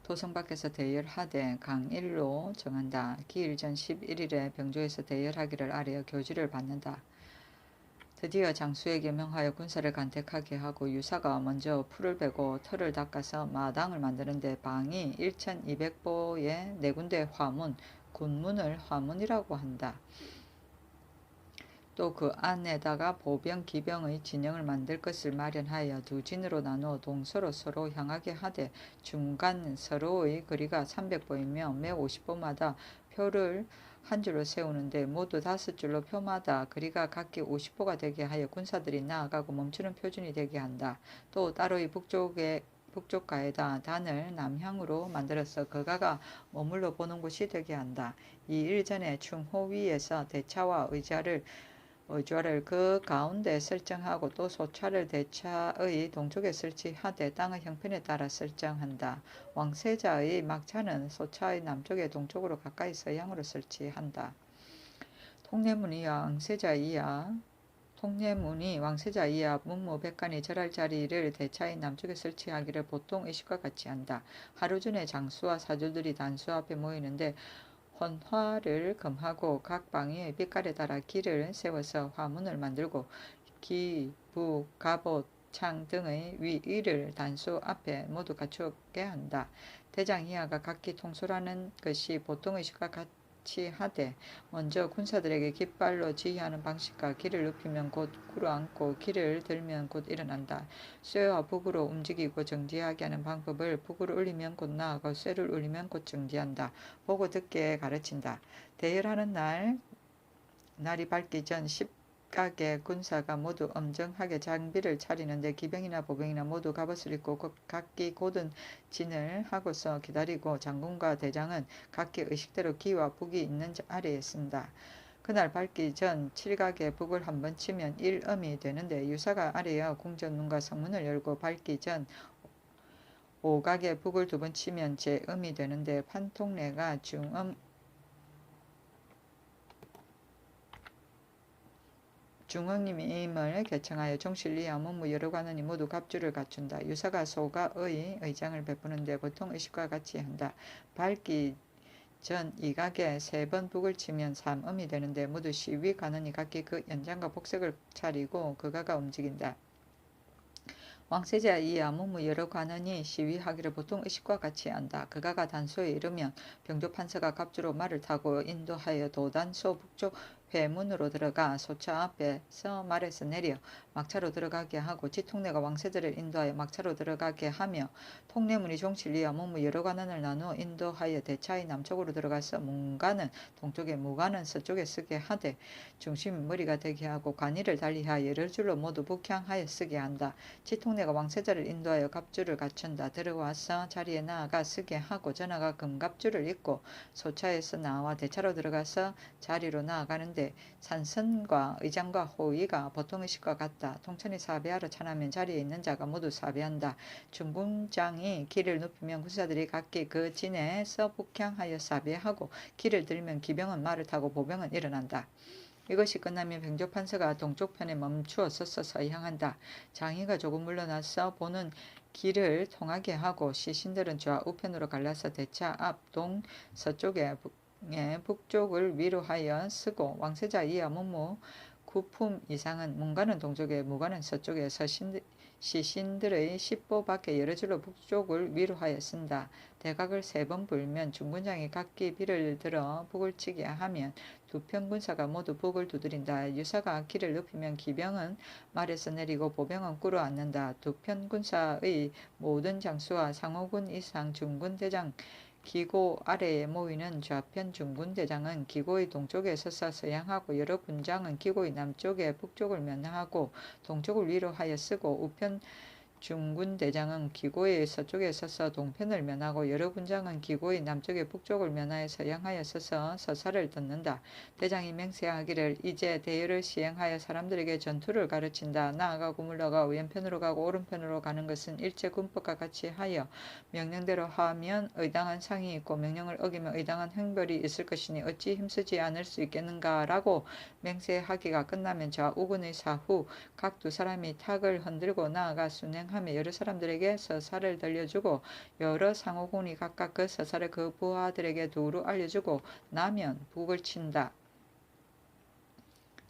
도성 밖에서 대열하되 강일로 정한다. 기일 전 11일에 병조에서 대열하기를 아뢰어 교지를 받는다. 드디어 장수에게 명하여 군사를 간택하게 하고 유사가 먼저 풀을 베고 털을 닦아서 마당을 만드는데 방이 1200보에 4군데 화문, 군문을 화문이라고 한다. 또 그 안에다가 보병, 기병의 진영을 만들 것을 마련하여 두 진으로 나누어 동서로 서로 향하게 하되 중간 서로의 거리가 300보이며 매 50보마다 표를 한 줄로 세우는데 모두 5줄로 표마다 거리가 각기 50보가 되게 하여 군사들이 나아가고 멈추는 표준이 되게 한다. 또 따로의 북쪽 가에다 단을 남향으로 만들어서 거가가 머물러 보는 곳이 되게 한다. 이 일전에 충호 위에서 대차와 의좌를 그 가운데 설정하고 또 소차를 대차의 동쪽에 설치하되 땅의 형편에 따라 설정한다. 왕세자의 막차는 소차의 남쪽에 동쪽으로 가까이 서양으로 설치한다. 통례문이 왕세자 이하 문무백관이 절할 자리를 대차의 남쪽에 설치하기를 보통 의식과 같이 한다. 하루 전에 장수와 사졸들이 단수 앞에 모이는데 헌화를 금하고 각 방위의 빛깔에 따라 길을 세워서 화문을 만들고 기, 부, 갑옷, 창 등의 위의를 단수 앞에 모두 갖추게 한다. 대장 이하가 각기 통솔하는 것이 보통 의식과 같이 하되 먼저 군사들에게 깃발로 지휘하는 방식과 길을 눕히면 곧 꿇어앉고 길을 들면 곧 일어난다. 쇠와 북으로 움직이고 정지하게 하는 방법을 북으로 올리면 곧 나아가고 쇠를 올리면 곧 정지한다. 보고 듣게 가르친다. 대열하는 날이 밝기 전 10각의 군사가 모두 엄정하게 장비를 차리는데 기병이나 보병이나 모두 갑옷을 입고 각기 곧은 진을 하고서 기다리고 장군과 대장은 각기 의식대로 기와 북이 있는 아래에 쓴다. 그날 밝기 전 7각의 북을 한번 치면 1음이 되는데 유사가 아래여 궁전문과 성문을 열고 밝기 전 5각의 북을 두 번 치면 제음이 되는데 판통례가 중흥임을 개청하여 종실리와 문무 여러 관원이 모두 갑주를 갖춘다. 유사가 소가의 의장을 베푸는데 보통 의식과 같이 한다. 밝기 전 이각에 3번 북을 치면 3음이 되는데 모두 시위 관원이 각기 그 연장과 복색을 차리고 그가가 움직인다. 왕세자 이하 문무 여러 관원이 시위하기를 보통 의식과 같이 한다. 그가가 단소에 이르면 병조판서가 갑주로 말을 타고 인도하여 도단소 북쪽 회문으로 들어가 소차 앞에서 말에서 내려 막차로 들어가게 하고 지통례가 왕세자를 인도하여 막차로 들어가게 하며 통례문이 종실리와 문무 여러 관원을 나누어 인도하여 대차의 남쪽으로 들어가서 문관은 동쪽에 무관은 서쪽에 쓰게 하되 중심이 머리가 되게 하고 관이를 달리하여 여러 줄로 모두 북향하여 쓰게 한다. 지통례가 왕세자를 인도하여 갑주를 갖춘다. 들어와서 자리에 나아가 쓰게 하고 전하가 금갑주를 입고 소차에서 나와 대차로 들어가서 자리로 나아가는데 산선과 의장과 호위가 보통 의식과 같다. 통천이 사배하러 찬하면 자리에 있는 자가 모두 사배한다. 중군장이 길을 눕히면 군사들이 각기 그 진에서 북향하여 사배하고 길을 들면 기병은 말을 타고 보병은 일어난다. 이것이 끝나면 병조판서가 동쪽편에 멈추어 서서 서향한다. 장의가 조금 물러나서 보는 길을 통하게 하고 시신들은 좌우편으로 갈라서 대차 앞 동서쪽에 북쪽을 위로하여 쓰고 왕세자 이하 문무 9품 이상은 문관은 동쪽에 무관은 서쪽에 시신들의 10보 밖에 여러 줄로 북쪽을 위로하여 쓴다. 대각을 3번 불면 중군장이 각기 비를 들어 북을 치게 하면 두 편 군사가 모두 북을 두드린다. 유사가 길을 눕히면 기병은 말에서 내리고 보병은 꿇어 앉는다. 두 편 군사의 모든 장수와 상호군 이상 중군대장 기고 아래에 모이는 좌편 중군대장은 기고의 동쪽에 서서 서양하고 여러 군장은 기고의 남쪽에 북쪽을 면하고 동쪽을 위로하여 쓰고 우편 중군대장은 기고의 서쪽에 서서 동편을 면하고 여러 군장은 기고의 남쪽에 북쪽을 면하여 서양하여 서서 서사를 듣는다. 대장이 맹세하기를 이제 대열을 시행하여 사람들에게 전투를 가르친다. 나아가고 물러가고 왼편으로 가고 오른편으로 가는 것은 일제 군법과 같이 하여 명령대로 하면 의당한 상이 있고 명령을 어기면 의당한 형벌이 있을 것이니 어찌 힘쓰지 않을 수 있겠는가라고 맹세하기가 끝나면 좌우군의 사후 각 두 사람이 탁을 흔들고 나아가 순행하며 여러 사람들에게 서사를 들려주고 여러 상호군이 각각 그 서사를 그 부하들에게 두루 알려주고 나면 북을 친다.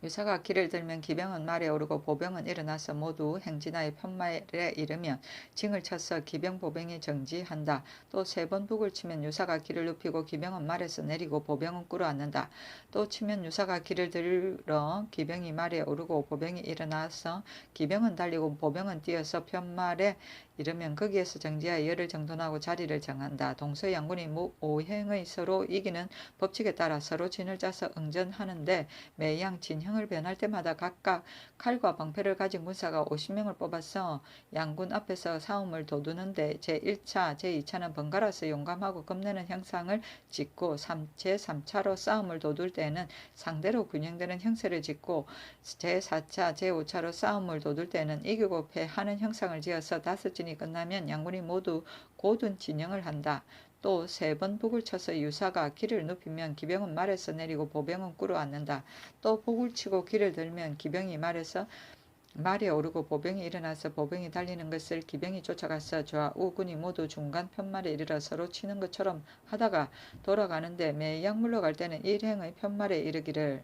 유사가 길을 들면 기병은 말에 오르고 보병은 일어나서 모두 행진하여 편말에 이르면 징을 쳐서 기병 보병이 정지한다. 또 3번 북을 치면 유사가 길을 눕히고 기병은 말에서 내리고 보병은 꿇어앉는다. 또 치면 유사가 길을 들어 기병이 말에 오르고 보병이 일어나서 기병은 달리고 보병은 뛰어서 편말에 이르면 거기에서 정지하여 열을 정돈하고 자리를 정한다. 동서양군이 오행의 서로 이기는 법칙에 따라 서로 진을 짜서 응전하는데 매양 진형을 진영을 변할 때마다 각각 칼과 방패를 가진 군사가 50명을 뽑아서 양군 앞에서 싸움을 도두는데 제1차, 제2차는 번갈아서 용감하고 겁내는 형상을 짓고 제3차로 싸움을 도둘 때에는 상대로 균형되는 형세를 짓고 제4차, 제5차로 싸움을 도둘 때에는 이기고 패하는 형상을 지어서 5진이 끝나면 양군이 모두 고든 진영을 한다. 또 3번 북을 쳐서 유사가 길을 눕히면 기병은 말에서 내리고 보병은 꿇어 앉는다. 또 북을 치고 길을 들면 기병이 말에 오르고 보병이 일어나서 보병이 달리는 것을 기병이 쫓아가서 좌우군이 모두 중간 편말에 이르러 서로 치는 것처럼 하다가 돌아가는데 매양 물러갈 때는 일행의 편말에 이르기를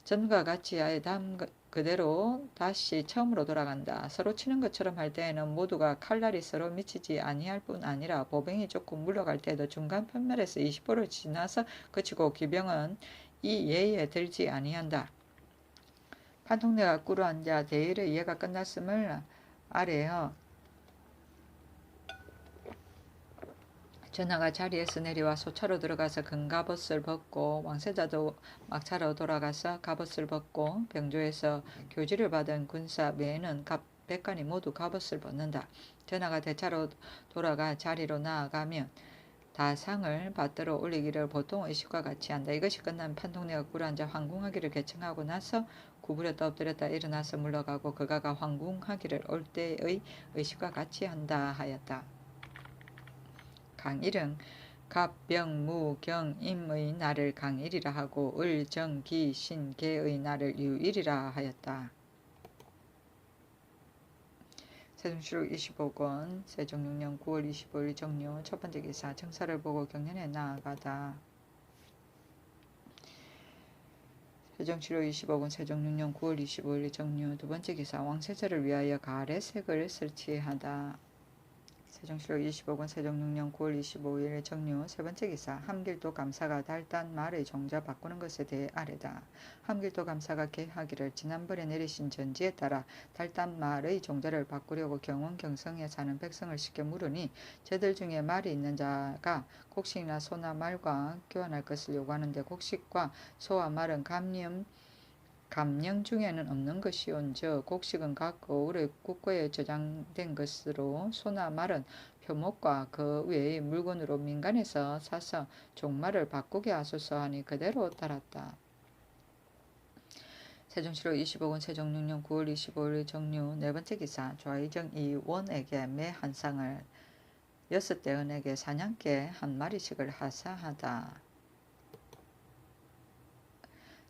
전과 같이 아예 다음 그대로 다시 처음으로 돌아간다. 서로 치는 것처럼 할 때에는 모두가 칼날이 서로 미치지 아니할 뿐 아니라 보병이 조금 물러갈 때도 중간 편말에서 20보를 지나서 그치고 기병은 이 예에 들지 아니한다. 판통내가 꿇어 앉아 대일의 이해가 끝났음을 아래여 전하가 자리에서 내려와 소차로 들어가서 금갑옷을 벗고 왕세자도 막차로 돌아가서 갑옷을 벗고 병조에서 교지를 받은 군사 외에는 백관이 모두 갑옷을 벗는다. 전하가 대차로 돌아가 자리로 나아가면 다상을 받들어 올리기를 보통 의식과 같이 한다. 이것이 끝나면 판통내가 꿇어앉아 황궁하기를 개청하고 나서 구부렸다 엎드렸다 일어나서 물러가고 그가가 황궁하기를 올 때의 의식과 같이 한다 하였다. 강일은 갑병무경임의 날을 강일이라 하고 을, 정, 기, 신, 계의 날을 유일이라 하였다. 세종시록 25권 세종 6년 9월 25일 정묘 첫 번째 기사 정사를 보고 경연에 나아가다. 세종시록 25권 세종 6년 9월 25일 정묘 두 번째 기사 왕세자를 위하여 가래색을 설치하다. 세종시록 25권 세종 6년 9월 25일 정묘 세 번째 기사 함길도 감사가 달단 말의 종자 바꾸는 것에 대해 아래다. 함길도 감사가 계하기를 지난번에 내리신 전지에 따라 달단 말의 종자를 바꾸려고 경원 경성에 사는 백성을 시켜 물으니 저들 중에 말이 있는 자가 곡식이나 소나 말과 교환할 것을 요구하는데 곡식과 소와 말은 감령 중에는 없는 것이온즉 곡식은 각 거울의 국고에 저장된 것으로 소나 말은 표목과 그 외의 물건으로 민간에서 사서 종말을 바꾸게 하소서 하니 그대로 따랐다. 세종시록 25권 세종 6년 9월 25일 정류 네 번째 기사 좌의정 이원에게 매 한 쌍을 6대 은에게 사냥개 한 마리씩을 하사하다.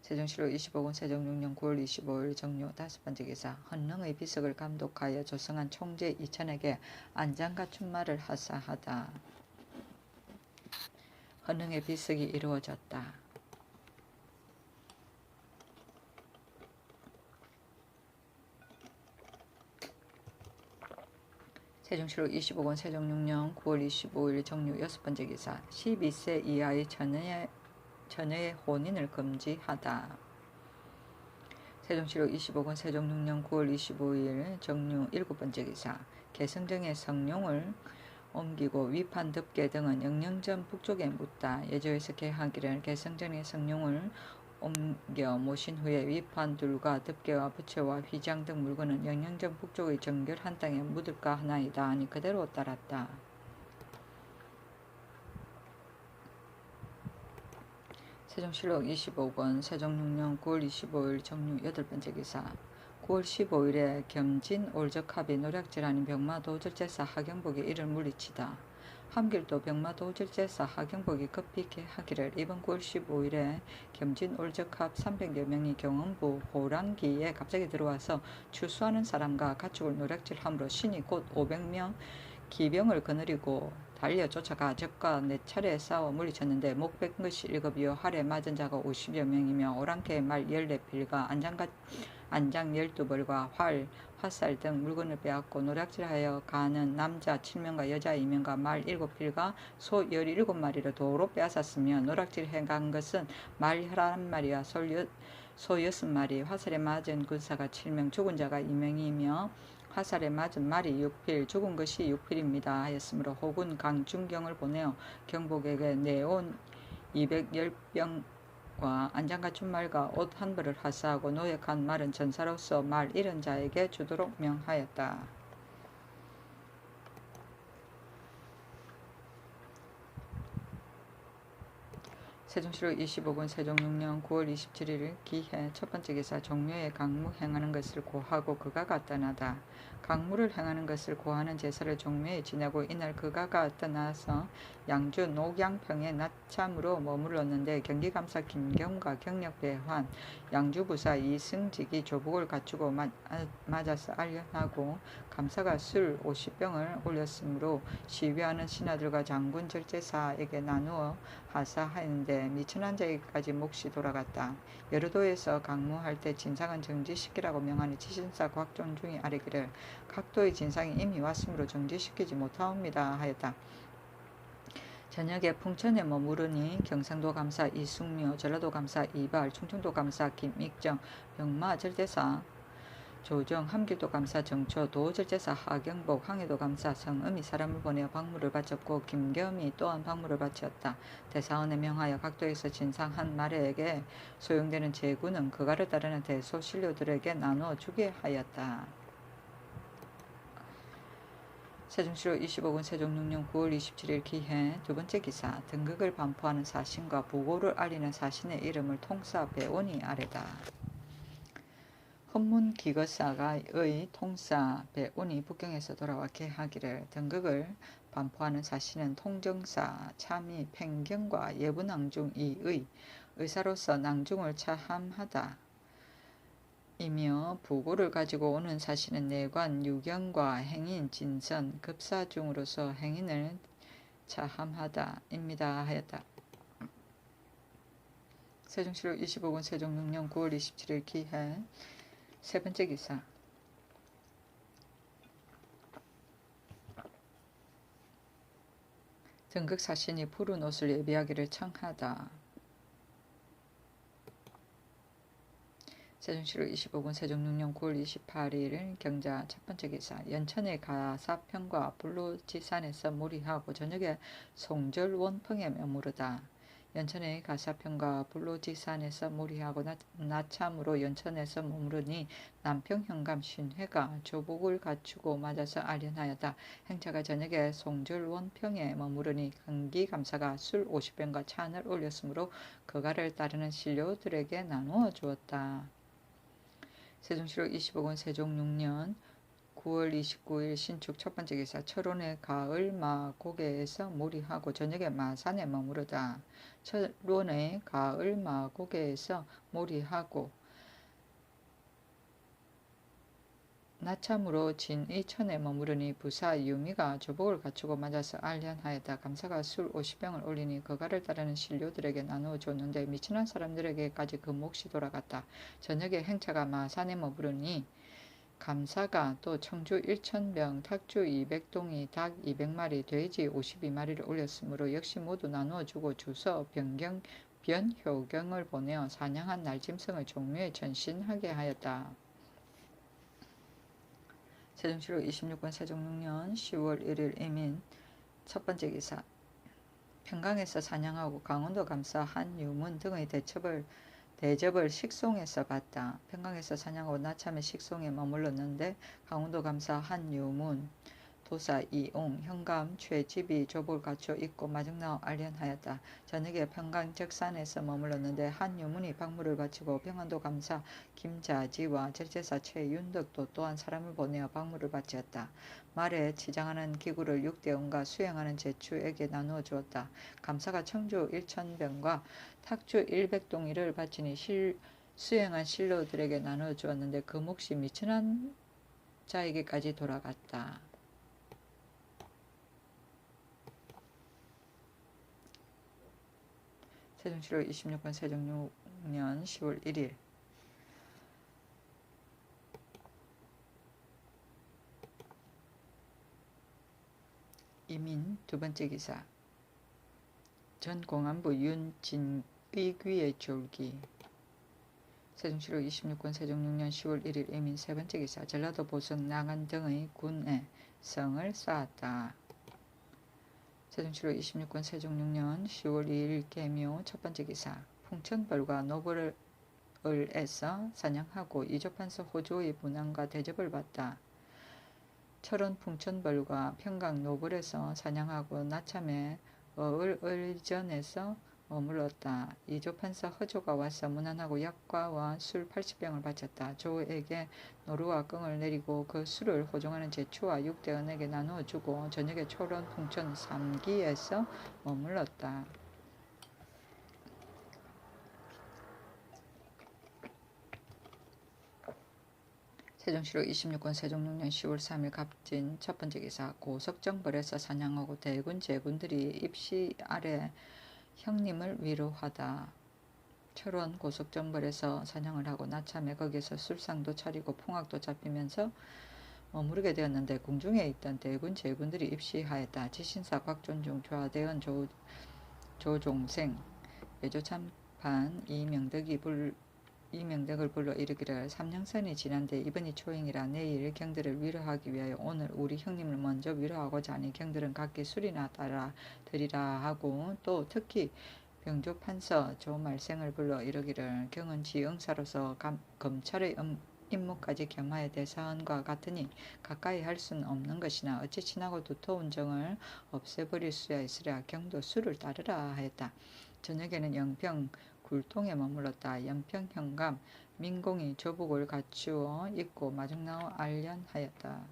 세종시록 25권 세종 6년 9월 25일 정료 다섯 번째 기사 헌능의 비석을 감독하여 조성한 총재 이천에게 안장과 춘마를 하사하다. 헌능의 비석이 이루어졌다. 세종시록 25권 세종 6년 9월 25일 정료 여섯 번째 기사 12세 이하의 처녀의 혼인을 금지하다. 세종시록 25권 세종 6년 9월 25일 정류 일곱 번째 기사 개성정의 성룡을 옮기고 위판 덮개 등은 영령전 북쪽에 묻다. 예조에서 개하기를 개성정의 성룡을 옮겨 모신 후에 위판 둘과 덮개와 부채와 휘장 등 물건은 영령전 북쪽의 정결한 땅에 묻을까 하나이다 하니 그대로 따랐다. 세종시록 25권 세종 6년 9월 25일 정류 여덟 번째 기사 9월 15일에 겸진 올적합이 노략질하는 병마도절제사 하경복이 이를 물리치다. 함길도 병마도절제사 하경복이 급히 개하기를 이번 9월 15일에 겸진 올적합 300여 명이 경원부 호랑기에 갑자기 들어와서 추수하는 사람과 가축을 노략질함으로 신이 곧 500명 기병을 거느리고 달려 쫓아가 적과 4차례 싸워 물리쳤는데 목 뺏은 것이 7이요 활에 맞은 자가 50여 명이며 오랑캐의 말 14필과 안장 12벌과 활, 화살 등 물건을 빼앗고 노략질하여 가는 남자 7명과 여자 2명과 말 7필과 소 17마리를 도로 빼앗았으며 노략질해 간 것은 말 11마리와 소 6마리, 화살에 맞은 군사가 7명, 죽은 자가 2명이며 화살에 맞은 말이 6필, 죽은 것이 6필입니다 하였으므로 혹은 강중경을 보내어 경복에게 내온 210병 안장갖춘 말과 옷 한 벌을 하사하고 노역한 말은 전사로서 말 잃은 자에게 주도록 명하였다. 세종시로 25군 세종 6년 9월 27일 기해 첫 번째 기사 종묘에 강무 행하는 것을 고하고 그가가 떠나다. 강무를 행하는 것을 고하는 제사를 종묘에 지내고 이날 그가가 떠나서 양주 녹양평에 낮참으로 머물렀는데 경기감사 김경과 경력배환 양주부사 이승직이 조복을 갖추고 맞아서 알련하고 감사가 술 50병을 올렸으므로 시위하는 신하들과 장군 절제사에게 나누어 하사하였는데 미천한 자에게까지 몫이 돌아갔다. 여러도에서 강무할 때 진상은 정지시키라고 명하니 치신사 곽종중이 아뢰기를 각도의 진상이 이미 왔으므로 정지시키지 못하옵니다 하였다. 저녁에 풍천에 머무르니 경상도 감사 이숙묘, 전라도 감사 이발, 충청도 감사 김익정, 병마 절대사 조정, 함길도 감사 정초, 도절제사 하경복, 항해도 감사 성음이 사람을 보내어 박물을 바쳤고 김겸이 또한 박물을 바쳤다. 대사원에 명하여 각도에서 진상 한 마리에게 소용되는 제구는 그가를 따르는 대소 신료들에게 나누어 주게 하였다. 세종시로 25군 세종 6년 9월 27일 기해 두 번째 기사 등극을 반포하는 사신과 부고를 알리는 사신의 이름을 통사 배온이 아래다. 헌문기거사가의 통사 배온이 북경에서 돌아와 개하기를 등극을 반포하는 사신은 통정사 참의 팽경과 예부낭중이의 의사로서 낭중을 차함하다. 이며 부고를 가지고 오는 사신은 내관 유경과 행인 진선 급사중으로서 행인을 차함하다 입니다 하였다. 세종시로 25군 세종 6년 9월 27일 기해 세 번째 기사 등극 사신이 푸른 옷을 예비하기를 청하다. 세종시로 25군 세종 6년 9월 28일 경자 첫 번째 기사 연천의 가사평과 불로지산에서 무리하고 저녁에 송절 원평에 머무르다. 연천의 가사평과 불로지산에서 무리하고 낮참으로 연천에서 머무르니 남평 현감 신회가 조복을 갖추고 맞아서 알련하였다. 행차가 저녁에 송절 원평에 머무르니 경기감사가 술 50병과 찬을 올렸으므로 그가를 따르는 신료들에게 나누어 주었다. 세종시로 25군 세종 6년 9월 29일 신축 첫 번째 기사 철원의 가을 마고개에서 무리하고 저녁에 마산에 머무르다. 철원의 가을 마고개에서 무리하고 낮참으로 진이천에 머무르니 부사 유미가 조복을 갖추고 맞아서 알련하였다. 감사가 술 50병을 올리니 그가를 따르는 신료들에게 나누어 줬는데 미천한 사람들에게까지 그 몫이 돌아갔다. 저녁에 행차가 마산에 머무르니 감사가 또 청주 1000병, 탁주 200동이, 닭 200마리, 돼지 52마리를 올렸으므로 역시 모두 나누어 주고 주서 변효경을 보내어 사냥한 날짐승을 종묘에 전신하게 하였다. 세종시로 26군 세종 6년 10월 1일 이민 첫 번째 기사 평강에서 사냥하고 강원도 감사 한유문 등의 대접을 식송에서 받다. 평강에서 사냥하고 낮참에 식송에 머물렀는데 강원도 감사 한유문 도사 이옹 현감 최집이 조복을 갖추어 입고 마중나와 알련하였다. 저녁에 평강 적산에서 머물렀는데 한유문이 박물을 바치고 평안도 감사 김자지와 절제사 최윤덕도 또한 사람을 보내어 박물을 바치었다. 말에 치장하는 기구를 6대원과 수행하는 제추에게 나누어 주었다. 감사가 청주 1000병과 탁주 100동이를 바치니 수행한 신료들에게 나누어 주었는데 그 몫이 미천한 자에게까지 돌아갔다. 세종시로 26번 세종 6년 10월 1일 이민 두 번째 기사 전 공안부 윤진의귀의 졸기 세종시로 26권 세종 6년 10월 1일 이민 세 번째 기사 전라도 보성 나간 등의 군에 성을 쌓았다. 세종시로 26권 세종 6년 10월 2일 계묘 첫 번째 기사 풍천벌과 노벌을 애써 사냥하고 이조판서 호조의 문안과 대접을 받다. 철원 풍천벌과 평강 노벌에서 사냥하고 나참에 을전에서 머물렀다. 이조판서 허조가 와서 문안하고 약과와 술 80병을 바쳤다. 조에게 노루와 羹을 내리고 그 술을 호종하는 제추와 육대원에게 나누어 주고 저녁에 철원 풍천 3기에서 머물렀다. 세종시로 26권 세종 6년 10월 3일 갑진 첫 번째 기사. 고석정벌에서 사냥하고 대군 제군들이 입시 아래 형님을 위로하다. 철원 고석정벌에서 사냥을 하고 나참에 거기서 술상도 차리고 풍악도 잡히면서 머무르게 되었는데 궁중에 있던 대군 제군들이 입시하였다. 지신사 곽존중 좌대원 조종생 외조참판 이명덕을 불러 이르기를 삼년선이 지난데 이번이 초행이라 내일 경들을 위로하기 위하여 오늘 우리 형님을 먼저 위로하고자 하니 경들은 각기 술이나 따라 드리라 하고 또 특히 병조판서 조말생을 불러 이르기를 경은 지응사로서 검찰의 임무까지 겸하여 대사원과 같으니 가까이 할 수는 없는 것이나 어찌 친하고 두터운 정을 없애버릴 수야 있으랴 경도 술을 따르라 하였다. 저녁에는 영평 굴동에 머물렀다. 연평 현감 민공이 조복을 갖추어 입고 마중 나와 알련하였다.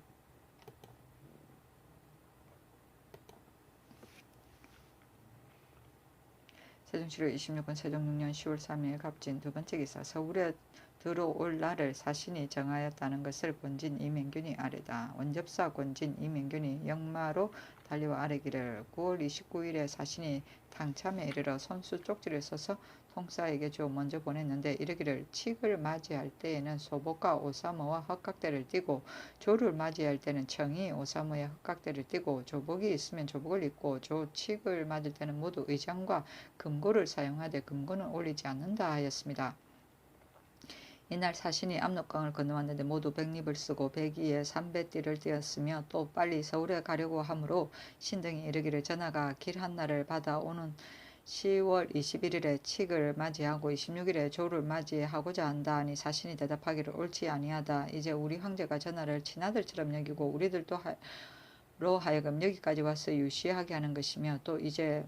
세종시로 26권 세종 6년 10월 3일 갑진 두 번째 기사. 서울에 들어올 날을 사신이 정하였다는 것을 권진 이명균이 아뢰다. 원접사 권진 이명균이 영마로 달려와 아뢰기를 9월 29일에 사신이 당참에 이르러 손수 쪽지를 써서 통사에게 줘 먼저 보냈는데 이르기를 칙을 맞이할 때에는 소복과 오사모와 헛각대를 띠고 조를 맞이할 때는 청이 오사모의 헛각대를 띠고 조복이 있으면 조복을 입고 조칙을 맞을 때는 모두 의장과 금고를 사용하되 금고는 올리지 않는다 하였습니다. 이날 사신이 압록강을 건너왔는데 모두 백립을 쓰고 백이에 삼배띠를 띄었으며 또 빨리 서울에 가려고 하므로 신등이 이르기를 전하가 길 한날을 받아 오는 10월 21일에 칙을 맞이하고 26일에 조를 맞이하고자 한다 하니 사신이 대답하기를 옳지 아니하다. 이제 우리 형제가 전하를 친아들처럼 여기고 우리들도 로 하여금 여기까지 와서 유시하게 하는 것이며 또 이제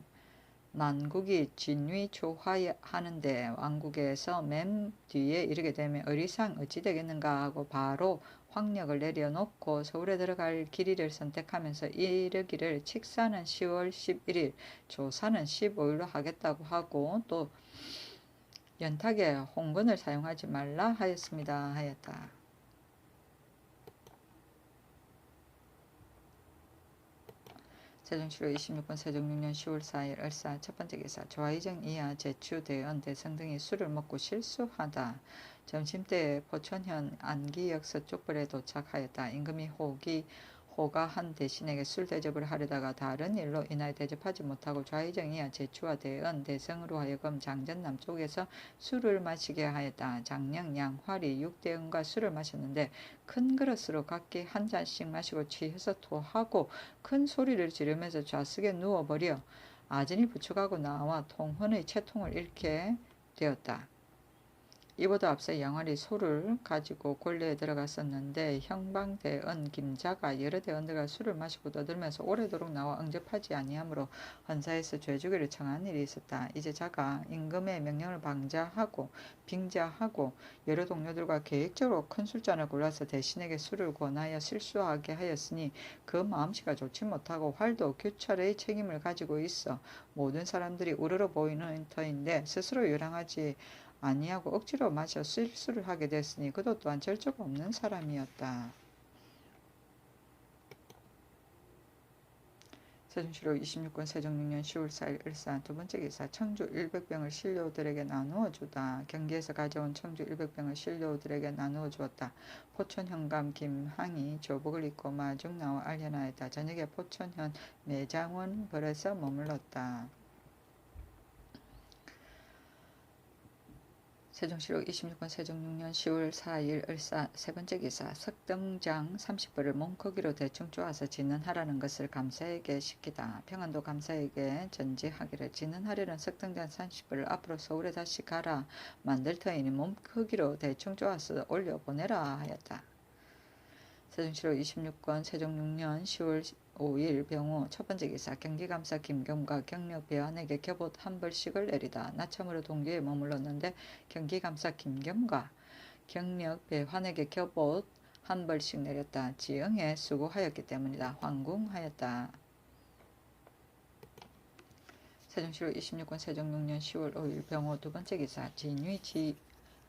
난국이 진위초하하는데 왕국에서 맨 뒤에 이르게 되면 의리상 어찌 되겠는가 하고 바로 황력을 내려놓고 서울에 들어갈 길이를 선택하면서 이르기를 칙사는 10월 11일 조사는 15일로 하겠다고 하고 또 연탁에 홍건을 사용하지 말라 하였습니다 하였다. 세종시로 26권 세종 6년 10월 4일 을사 첫 번째 기사. 조화의정 이하 제추 대언 대성 등이 술을 먹고 실수하다. 점심때에 포천현 안기역 서쪽벌에 도착하였다. 임금이 호가 한 대신에게 술 대접을 하려다가 다른 일로 인하여 대접하지 못하고 좌의정 이하 제추와 대언 대성으로 하여금 장전 남쪽에서 술을 마시게 하였다. 장령 양화리 육대언과 술을 마셨는데 큰 그릇으로 각기 한 잔씩 마시고 취해서 토하고 큰 소리를 지르면서 좌석에 누워버려 아진이 부축하고 나와 통헌의 채통을 잃게 되었다. 이보다 앞서 양활이 소를 가지고 궐레에 들어갔었는데 형방대언 김자가 여러 대언들과 술을 마시고 떠들면서 오래도록 나와 응접하지 아니하므로 헌사에서 죄주기를 청한 일이 있었다. 이제 자가 임금의 명령을 빙자하고 여러 동료들과 계획적으로 큰 술잔을 골라서 대신에게 술을 권하여 실수하게 하였으니 그 마음씨가 좋지 못하고 활도 규찰의 책임을 가지고 있어 모든 사람들이 우러러 보이는 터인데 스스로 요량하지 아니하고 억지로 마셔 실수를 하게 됐으니 그도 또한 절조가 없는 사람이었다. 세종시로 26권 세종 6년 10월 4일 을사 두 번째 기사. 청주 100병을 신료들에게 나누어 주다. 경기에서 가져온 청주 100병을 신료들에게 나누어 주었다. 포천현감 김항이 조복을 입고 마중 나와 알려나였다. 저녁에 포천현 매장원 벌에서 머물렀다. 세종시로 26권 세종 6년 10월 4일 을사 세 번째 기사 석등장 30벌을 몸크기로 대충 쪼아서 진언하라는 것을 감사에게 시키다. 평안도 감사에게 전지하기를 진언하려는 석등장 30벌을 앞으로 서울에 다시 가라 만들 터이니 몸크기로 대충 쪼아서 올려보내라 하였다. 세종시로 26권 세종 6년 10월 5일 병호 첫 번째 기사 경기감사 김겸과 경력 배환에게 겹옷 한 벌씩을 내리다. 나참으로 동교에 머물렀는데 경기감사 김겸과 경력 배환에게 겹옷 한 벌씩 내렸다. 지영에 수고하였기 때문이다. 황궁하였다. 세종시로 26권 세종 6년 10월 5일 병호 두 번째 기사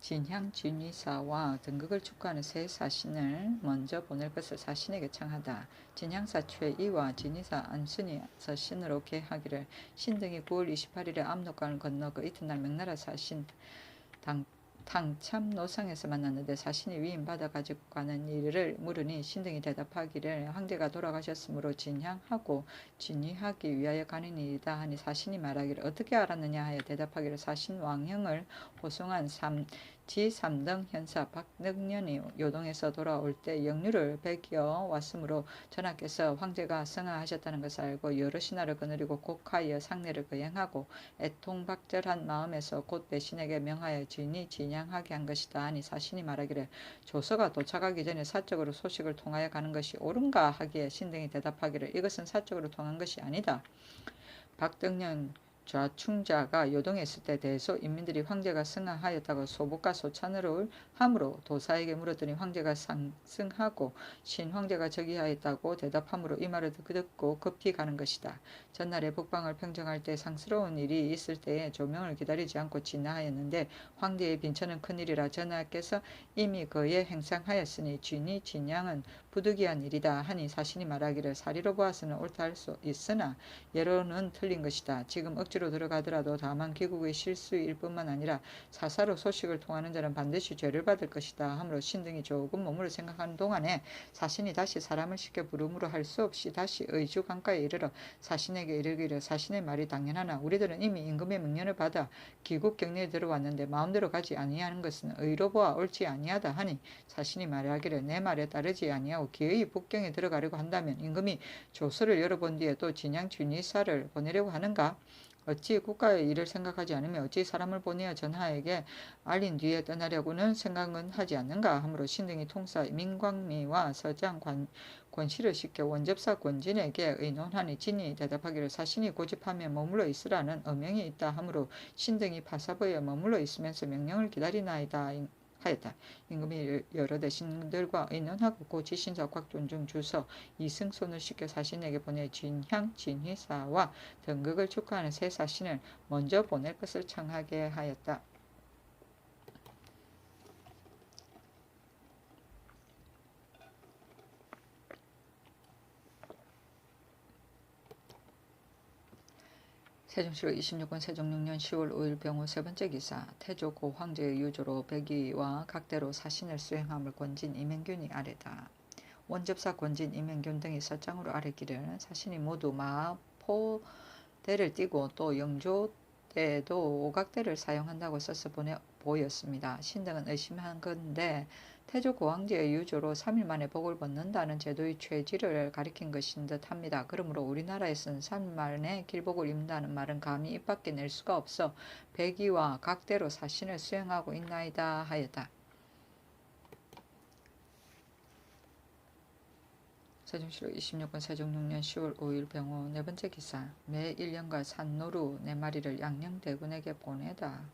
진향 진위사와 등극을 축하하는 새 사신을 먼저 보낼 것을 사신에게 청하다. 진향사 최이와 진위사 안순이 서신으로 계하기를 신등이 9월 28일에 압록강을 건너 그 이튿날 명나라 사신 당참 노상에서 만났는데 사신이 위임받아 가지고 가는 일을 물으니 신등이 대답하기를 황제가 돌아가셨으므로 진향하고 진위하기 위하여 가는 일이다 하니 사신이 말하기를 어떻게 알았느냐 하여 대답하기를 사신 왕형을 호송한 지3등 현사 박능년이 요동에서 돌아올 때 영유를 베겨 왔으므로 전하께서 황제가 성하하셨다는 것을 알고 여러 신하를 거느리고 곡하여 상례를 거행하고 애통박절한 마음에서 곧 배신에게 명하여 진양하게 한 것이다 하니 사신이 말하기를 조서가 도착하기 전에 사적으로 소식을 통하여 가는 것이 옳은가 하기에 신등이 대답하기를 이것은 사적으로 통한 것이 아니다. 박등년 좌충자가 요동에 있을 때 대소 인민들이 황제가 승하하였다고 소복과 소찬을 함으로 도사에게 물었더니 황제가 상승하고 신황제가 즉위하였다고 대답하므로 이 말을 듣고 급히 가는 것이다. 전날에 북방을 평정할 때 상스러운 일이 있을 때에 조명을 기다리지 않고 진하하였는데 황제의 빈천은 큰일이라 전하께서 이미 그에 행상하였으니 진양은 부득이한 일이다 하니 사신이 말하기를 사리로 보아서는 옳다 할 수 있으나 예로는 틀린 것이다. 지금 억지로 들어가더라도 다만 귀국의 실수일 뿐만 아니라 사사로 소식을 통하는 자는 반드시 죄를 받을 것이다 하므로 신등이 조금 머물러 생각하는 동안에 사신이 다시 사람을 시켜 부름으로 할 수 없이 다시 의주 강가에 이르러 사신에게 이르기를 사신의 말이 당연하나 우리들은 이미 임금의 명령을 받아 귀국 경례에 들어왔는데 마음대로 가지 아니하는 것은 의로 보아 옳지 아니하다 하니 사신이 말하기를 내 말에 따르지 아니하고 기어이 북경에 들어가려고 한다면 임금이 조서를 열어본 뒤에 또 진양 준이사를 보내려고 하는가? 어찌 국가의 일을 생각하지 않으며 어찌 사람을 보내어 전하에게 알린 뒤에 떠나려고는 생각은 하지 않는가 하므로 신등이 통사 민광미와 서장 권씨를 시켜 원접사 권진에게 의논하니 진이 대답하기를 사신이 고집하며 머물러 있으라는 어명이 있다 하므로 신등이 파사부에 머물러 있으면서 명령을 기다리나이다 하였다. 임금이 여러 대신들과 의논하고 고 지신사 곽존중 주서 이승손을 시켜 사신에게 보내 진향 진휘사와 등극을 축하하는 새 사신을 먼저 보낼 것을 청하게 하였다. 세종시로 26권 세종 6년 10월 5일 병호 세 번째 기사 태조 고 황제의 유조로 백의와 각대로 사신을 수행함을 권진 이맹균이 아뢰다. 원접사 권진 이맹균 등이 서장으로 아뢰기를 사신이 모두 마포대를 띠고 또 영조대도 오각대를 사용한다고 써서 보였습니다. 신등은 의심한 건데 태조 고황제의 유조로 3일 만에 복을 벗는다는 제도의 취지를 가리킨 것인 듯 합니다. 그러므로 우리나라에서는 3일 만에 길복을 입는다는 말은 감히 입 밖에 낼 수가 없어 백의와 각대로 사신을 수행하고 있나이다 하였다. 세종시로 26권 세종 6년 10월 5일 병호 네 번째 기사 매 1년간 산노루 4마리를 양녕대군에게 보내다.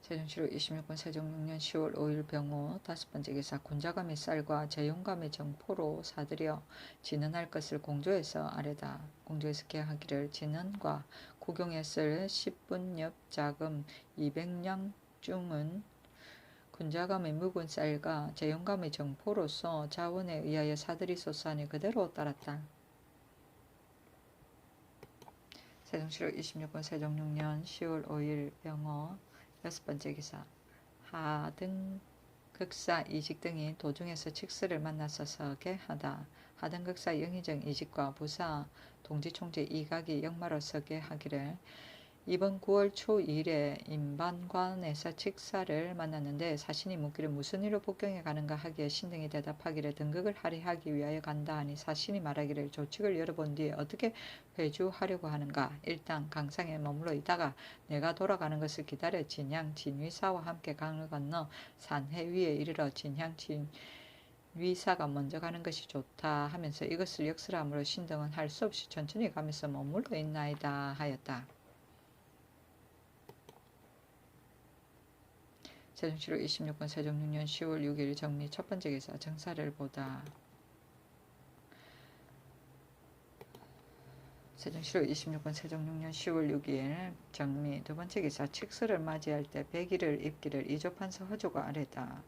세종시로 26권 세종 6년 10월 5일 병호 다섯 번째 기사 군자감의 쌀과 재용감의 정포로 사들여 진언할 것을 공조에서 아뢰다. 공조에서 계하기를 진언과 국용에 쓸 10분엽 자금 200량 중은 군자감의 묵은 쌀과 재용감의 정포로서 자원에 의하여 사들이소서 하니 그대로 따랐다. 세종시로 26권 세종 6년 10월 5일 병호 여섯 번째 기사 하등극사 이직 등이 도중에서 칙스를 만나서 서게하다. 하등극사 영의정 이직과 부사 동지총재 이각이 역마로 서게하기를 이번 9월 초2일에 임반관에서 칙사를 만났는데 사신이 묻기를 무슨 일로 북경에 가는가 하기에 신등이 대답하기를 등극을 할애하기 위하여 간다 하니 사신이 말하기를 조칙을 열어본 뒤에 어떻게 회주하려고 하는가. 일단 강상에 머물러 있다가 내가 돌아가는 것을 기다려 진양 진위사와 함께 강을 건너 산해 위에 이르러 진양 진위사가 먼저 가는 것이 좋다 하면서 이것을 역설함으로 신등은 할 수 없이 천천히 가면서 머물러 있나이다 하였다. 세종시로 26권 세종 6년 10월 6일 정미 첫 번째 기사 정사를 보다. 세종시로 26권 세종 6년 10월 6일 정미 두 번째 기사 칙서를 맞이할 때 백일을 입기를 이조판서 허조가 아래다.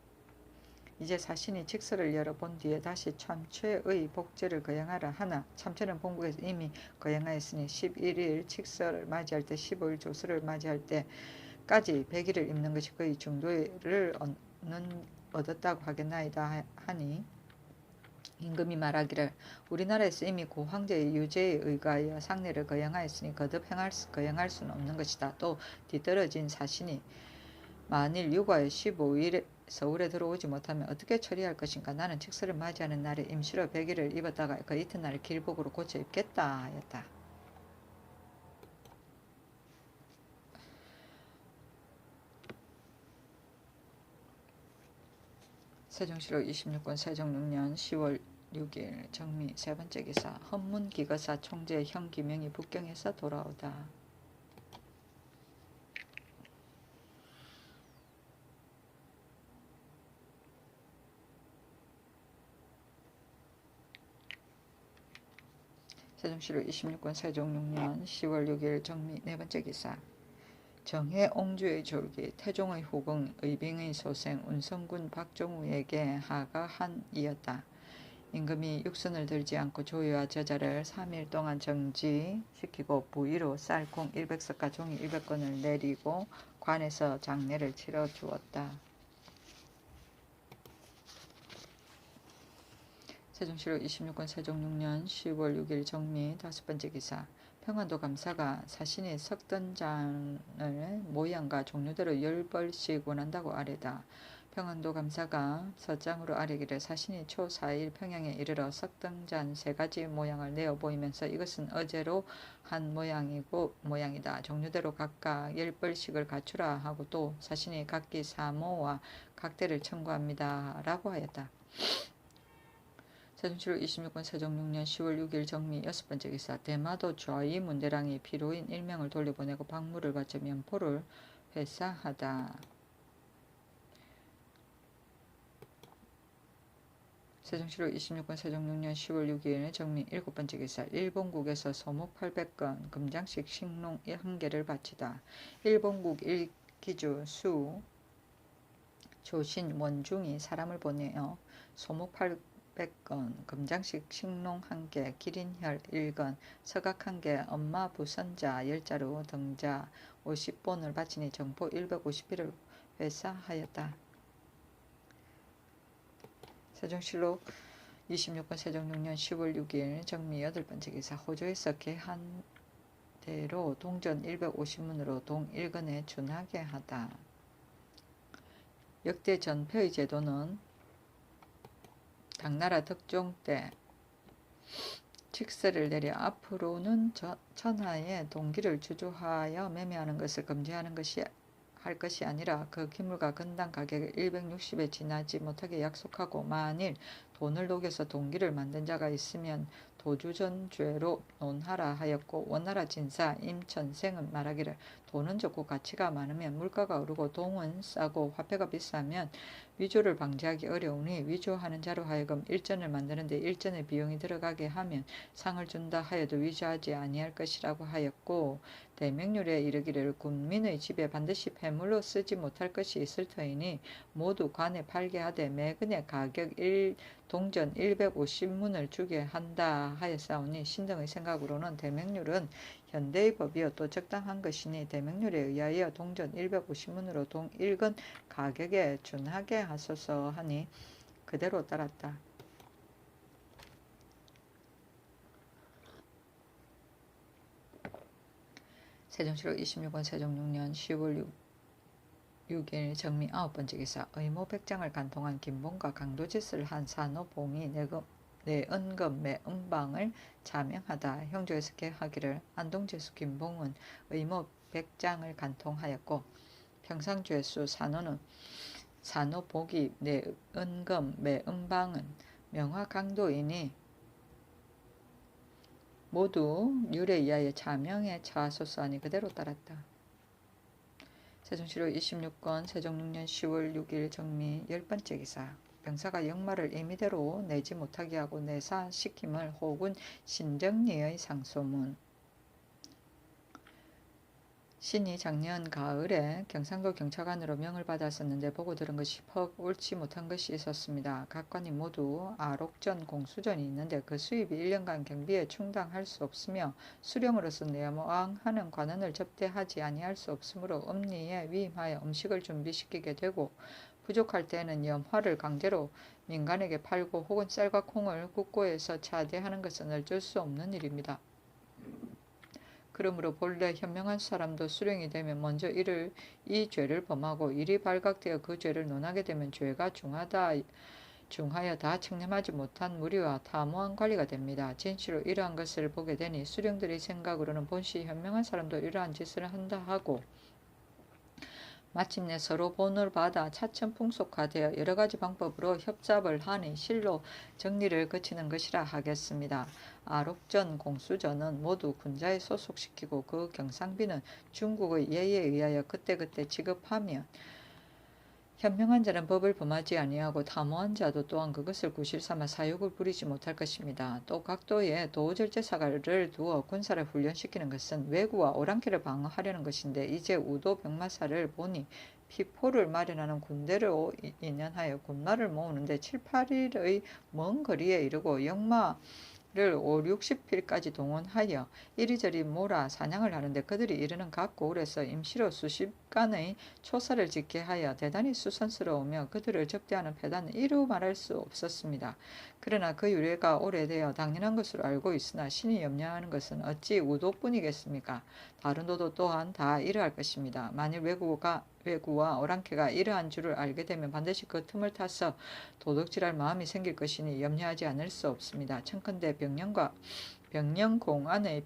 이제 사신이 칙서를 열어본 뒤에 다시 참최의 복제를 거행하라 하나 참최는 본국에서 이미 거행하였으니 11일 칙서를 맞이할 때 15일 조서를 맞이할 때 까지 100일을 입는 것이 거의 중도를 얻었다고 하겠나이다 하니 임금이 말하기를 우리나라에서 이미 고 황제의 유죄에 의하여 상례를 거행하였으니 거듭 거행할 수는 없는 것이다. 또 뒤떨어진 사신이 만일 육아에 15일에 서울에 들어오지 못하면 어떻게 처리할 것인가. 나는 칙서를 맞이하는 날에 임시로 100일을 입었다가 그 이튿날 길복으로 고쳐 입겠다 하였다. 세종시로 26권 세종 6년 10월 6일 정미 세 번째 기사 헌문기거사 총재 형기명이 북경에서 돌아오다. 세종시로 26권 세종 6년 10월 6일 정미 네 번째 기사 정해 옹주의 졸기 태종의 후궁 의빙의 소생 운성군 박종우에게 하가한 이었다. 임금이 육선을 들지 않고 조유와 저자를 3일 동안 정지시키고 부위로 쌀, 콩 100석과 종이 100건을 내리고 관에서 장례를 치러 주었다. 세종시로 26권 세종 6년 10월 6일 정미 다섯 번째 기사 평안도 감사가 사신이 석던장을 모양과 종류대로 10벌씩 원한다고 아뢰다. 평안도 감사가 서장으로 아뢰기를 사신이 초 4일 평양에 이르러 석등잔 3가지 모양을 내어 보이면서 이것은 어제로 한 모양이다. 종류대로 각각 10벌씩을 갖추라 하고 또 사신이 각기 사모와 각대를 청구합니다. 라고 하였다. 세종시로 26권 세종 6년 10월 6일 정미 여섯 번째 기사 대마도 좌이 문대랑이 피로인 1명을 돌려보내고 박물을 바쳐 면포를 회사하다. 세종시로 26권 세종 6년 10월 6일 정미 일곱 번째 기사 일본국에서 소목 800건 금장식 식농 1개를 바치다. 일본국 1기주 수 조신 원중이 사람을 보내어 소목 800건, 금장식 식농 1개, 기린혈 1건, 서각 1개, 엄마 부선자 10자루 등자 50본을 바치니 정포 150필을 회사하였다. 세종시로 26권 세종 6년 10월 6일 정미 여덟 번째 기사 호조에서 개한 대로 동전 150문으로 동 1건에 준하게 하다. 역대 전표의 제도는 당나라 덕종 때 칙서를 내려 앞으로는 천하의 동기를 주조하여 매매하는 것을 금지하는 것이 할 것이 아니라 그 기물과 건당 가격을 160에 지나지 못하게 약속하고 만일 돈을 녹여서 동기를 만든 자가 있으면 도주전죄로 논하라 하였고 원나라 진사 임천생은 말하기를 돈은 적고 가치가 많으면 물가가 오르고 동은 싸고 화폐가 비싸면 위조를 방지하기 어려우니 위조하는 자로 하여금 일전을 만드는데 일전의 비용이 들어가게 하면 상을 준다 하여도 위조하지 아니할 것이라고 하였고 대명률에 이르기를 군민의 집에 반드시 폐물로 쓰지 못할 것이 있을 터이니 모두 관에 팔게 하되 매근의 가격 동전 150문을 주게 한다 하였사오니 신등의 생각으로는 대명률은 현대의 법이요 또 적당한 것이니 대명률에 의하여 동전 150문으로 동 1건 가격에 준하게 하소서 하니 그대로 따랐다. 세종시로 26권 세종 6년 10월 6일 정미 9번째 기사. 의무 백장을 간통한 김봉과 강도짓을 한 산호봉이 내은금 매은방을 자명하다. 형조에서 계하기를 안동제수 김봉은 의무 백장을 간통하였고 평상죄수 산호복이 내은금 매은방은 명화강도이니 모두 율에 의하여 자명에 처하소서하니 그대로 따랐다. 세종시로 26권 세종 6년 10월 6일 정미 10번째 기사. 병사가 역마를 임의대로 내지 못하게 하고 내사시킴을 혹은 신정리의 상소문. 신이 작년 가을에 경상도 경찰관으로 명을 받았었는데 보고 들은 것이 퍽 옳지 못한 것이 있었습니다. 각 관이 모두 아록전 공수전이 있는데 그 수입이 1년간 경비에 충당할 수 없으며 수령으로서 내모왕하는 관원을 접대하지 아니할 수 없으므로 음리에 위임하여 음식을 준비시키게 되고 부족할 때에는 염화를 강제로 민간에게 팔고 혹은 쌀과 콩을 국고에서 차대하는 것은 어쩔 수 없는 일입니다. 그러므로 본래 현명한 사람도 수령이 되면 먼저 이 죄를 범하고 일이 발각되어 그 죄를 논하게 되면 죄가 중하여 다 청렴하지 못한 무리와 타모한 관리가 됩니다. 진실로 이러한 것을 보게 되니 수령들의 생각으로는 본시 현명한 사람도 이러한 짓을 한다 하고 마침내 서로 본을 받아 차츰풍속화되어 여러가지 방법으로 협잡을 하니 실로 정리를 거치는 것이라 하겠습니다. 아록전 공수전은 모두 군자에 소속시키고 그 경상비는 중국의 예에 의하여 그때그때 지급하며 현명한 자는 법을 범하지 아니하고 탐호한 자도 또한 그것을 구실삼아 사욕을 부리지 못할 것입니다. 또 각도에 도절제사를 두어 군사를 훈련시키는 것은 왜구와 오랑캐를 방어하려는 것인데 이제 우도 병마사를 보니 피포를 마련하는 군대로 인연하여 군마를 모으는데 7, 8일의 먼 거리에 이르고 역마를 5, 60필까지 동원하여 이리저리 몰아 사냥을 하는데 그들이 이르는 각 고을에서 임시로 수십간의 초사를 짓게 하여 대단히 수선스러우며 그들을 접대하는 패단은 이루 말할 수 없었습니다. 그러나 그 유래가 오래되어 당연한 것으로 알고 있으나 신이 염려하는 것은 어찌 우도뿐이겠습니까? 다른 도도 또한 다 이러할 것입니다. 만일 왜구와 오랑캐가 이러한 줄을 알게 되면 반드시 그 틈을 타서 도둑질할 마음이 생길 것이니 염려하지 않을 수 없습니다. 청컨대 병령공 안의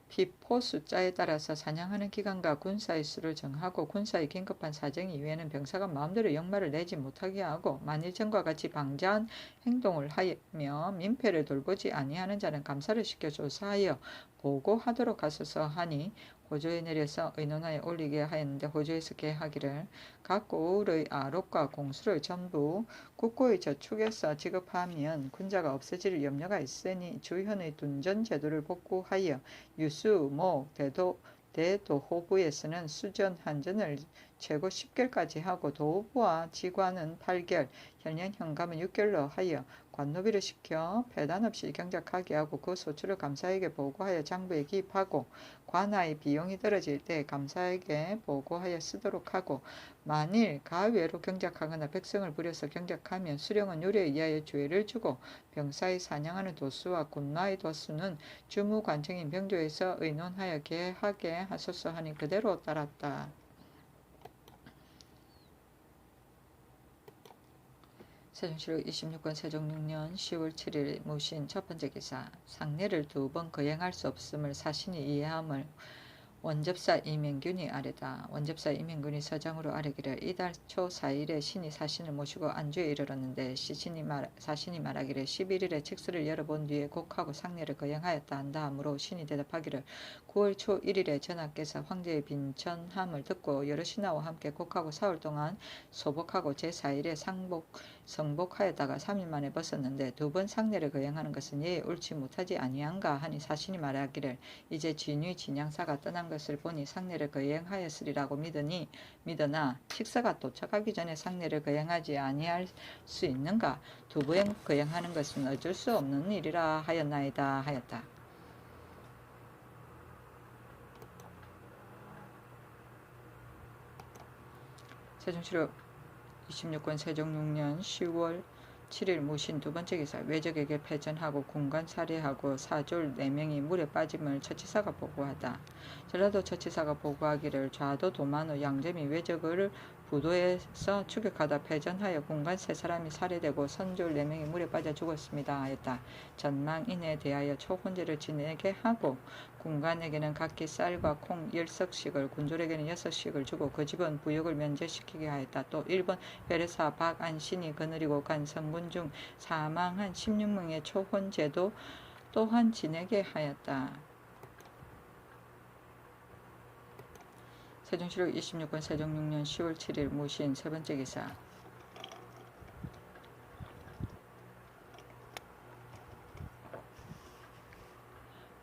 피포 숫자에 따라서 사냥하는 기간과 군사의 수를 정하고 군사의 긴급한 사정 이외에는 병사가 마음대로 역마를 내지 못하게 하고 만일 전과 같이 방자한 행동을 하며 민폐를 돌보지 아니하는 자는 감사를 시켜 조사하여 보고하도록 하소서 하니 호조에 내려서 의논하여 올리게 하였는데 호조에서 계하기를 각 고을의 아록과 공수를 전부 국고의 저축에서 지급하면 군자가 없어질 염려가 있으니 주현의 둔전 제도를 복구하여 유수, 목, 대도호부에서는 수전, 한전을 최고 10결까지 하고 도부와 지관은 8결, 현령 현감은 6결로 하여 관노비를 시켜 배단 없이 경작하게 하고 그 소출을 감사에게 보고하여 장부에 기입하고 관아의 비용이 떨어질 때 감사에게 보고하여 쓰도록 하고 만일 가외로 경작하거나 백성을 부려서 경작하면 수령은 율에 의하여 죄를 주고 병사의 사냥하는 도수와 군마의 도수는 주무관청인 병조에서 의논하여 계하게 하소서 하니 그대로 따랐다. 세종시로 26권 세종 6년 10월 7일 무신 첫번째 기사. 상례를 2번 거행할 수 없음을 사신이 이해함을 원접사 이명균이 아뢰다. 원접사 이명균이 서장으로 아뢰기를 이달 초 4일에 신이 사신을 모시고 안주에 이르렀는데 사신이 말하기를 11일에 책수를 열어본 뒤에 곡하고 상례를 거행하였다 한다 하므로 신이 대답하기를 9월 초 1일에 전하께서 황제의 빈천함을 듣고 여러 신하와 함께 곡하고 사흘 동안 소복하고 제4일에 성복하였다가 3일 만에 벗었는데 2번 상례를 거행하는 것은 예에 옳지 못하지 아니한가 하니 사신이 말하기를 이제 진위 진양사가 떠난 것을 보니 상례를 거행하였으리라고 믿으나 식사가 도착하기 전에 상례를 거행하지 아니할 수 있는가? 2번 거행하는 것은 어쩔 수 없는 일이라 하였나이다 하였다. 세종시로 26권 세종 6년 10월 7일 무신 두 번째 기사. 외적에게 패전하고 군관 살해하고 사졸 4명이 물에 빠짐을 처치사가 보고하다. 전라도 처치사가 보고하기를 좌도 도만우 양점이 외적을 부도에서 추격하다 패전하여 군관 3사람이 살해되고 선졸 4명이 물에 빠져 죽었습니다 하였다. 전망인에 대하여 초혼제를 지내게 하고 군관에게는 각기 쌀과 콩 10석씩을 군졸에게는 6석씩을 주고 그 집은 부역을 면제시키게 하였다. 또 일본 베르사 박안신이 거느리고 간 성군 중 사망한 16명의 초혼제도 또한 지내게 하였다. 세종시록 26권 세종 6년 10월 7일 무신 세 번째 기사.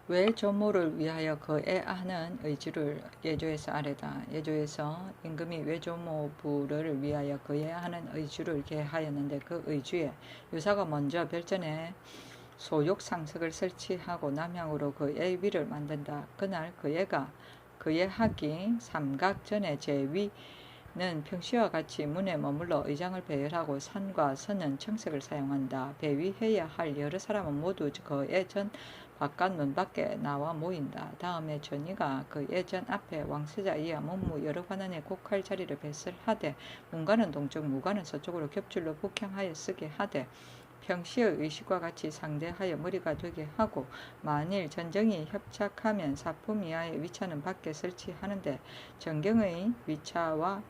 외조모를 위하여 거해하는 의주를 예조에서 아래다. 예조에서 임금이 외조모부를 위하여 거해하는 의주를 계하였는데 그 의주에 유사가 먼저 별전에 소욕상석을 설치하고 남향으로 그의 위를 만든다. 그날 그의하기 삼각전의 제위는 평시와 같이 문에 머물러 의장을 배열하고 산과 선은 청색을 사용한다. 배위해야 할 여러 사람은 모두 그의 전 바깥 문 밖에 나와 모인다. 다음에 전이가 그의 전 앞에 왕세자 이하 문무 여러 관원의 곡할 자리를 배설하되 문관은 동쪽 무관은 서쪽으로 겹줄로 북향하여 쓰게 하되 평시의 의식과 같이 상대하여 머리가 되게 하고 만일 전정이 협착하면 사품 이하의 위차는 밖에 설치하는데 정경의 위차와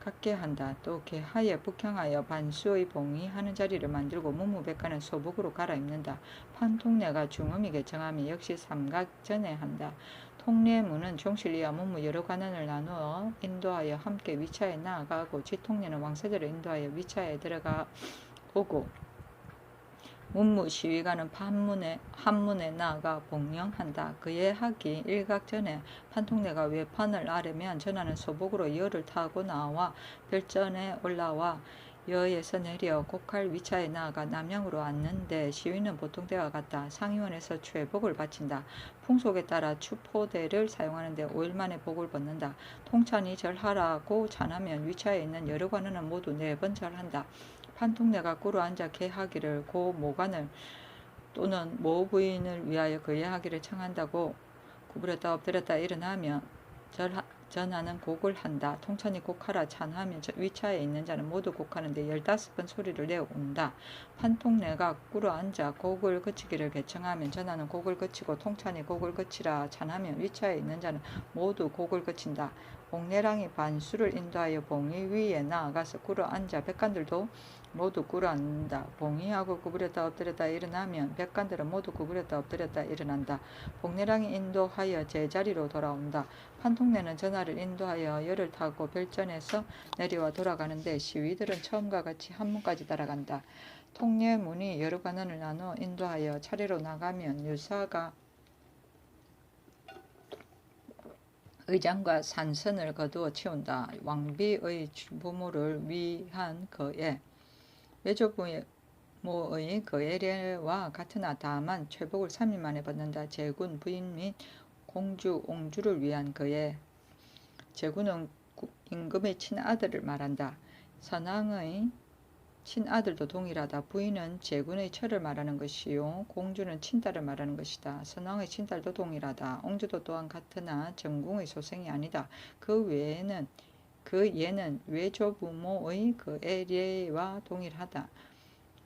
같게 한다. 또 개하여 북향하여 반수의 봉의하는 자리를 만들고 문무백관은 소복으로 갈아입는다. 판통례가 중음이 개청함이 역시 삼각전에 한다. 통례문은 종실이와 문무 여러 관원을 나누어 인도하여 함께 위차에 나아가고 지통례는 왕세자를 인도하여 위차에 들어가 오고 문무 시위관은 한문에 나아가 봉영한다. 그의 하기 일각전에 판통례가 외판을 아래면 전하는 소복으로 여를 타고 나와 별전에 올라와 여에서 내려 곡할 위차에 나아가 남양으로 앉는데 시위는 보통 때와 같다. 상의원에서 최복을 바친다. 풍속에 따라 추포대를 사용하는데 5일 만에 복을 벗는다. 통찬이 절하라고 찬하면 위차에 있는 여러 관원은 모두 4번 절한다. 판통례가 꿇어 앉아 개하기를 고 모관을 또는 모 부인을 위하여 그의 하기를 청한다고 구부렸다 엎드렸다 일어나며 전하는 곡을 한다. 통찬이 곡하라 찬하면 위차에 있는 자는 모두 곡하는데 15번 소리를 내어 온다. 판통례가 꿇어 앉아 곡을 그치기를 개청하면 전하는 곡을 그치고 통찬이 곡을 그치라 찬하면 위차에 있는 자는 모두 곡을 그친다. 복례랑이 반수를 인도하여 봉의 위에 나아가서 꿇어 앉아 백관들도 모두 꿇어 앉는다. 봉의하고 구부렸다 엎드렸다 일어나면 백관들은 모두 구부렸다 엎드렸다 일어난다. 복례랑이 인도하여 제자리로 돌아온다. 판통례는 전하를 인도하여 열을 타고 별전에서 내려와 돌아가는데 시위들은 처음과 같이 한문까지 따라간다. 통례문이 여러 관원을 나누어 인도하여 차례로 나가면 유사가 의장과 산선을 거두어 치운다. 왕비의 부모를 위한 거에 외조부모의 거예례와 같으나 다만 최복을 3일 만에 받는다. 제군 부인 및 공주 옹주를 위한 거에 제군은 임금의 친아들을 말한다. 선왕의 친아들도 동일하다. 부인은 제군의 처를 말하는 것이요 공주는 친딸을 말하는 것이다. 선왕의 친딸도 동일하다. 옹주도 또한 같으나 정궁의 소생이 아니다. 그 예는 외조부모의 거예례와 동일하다.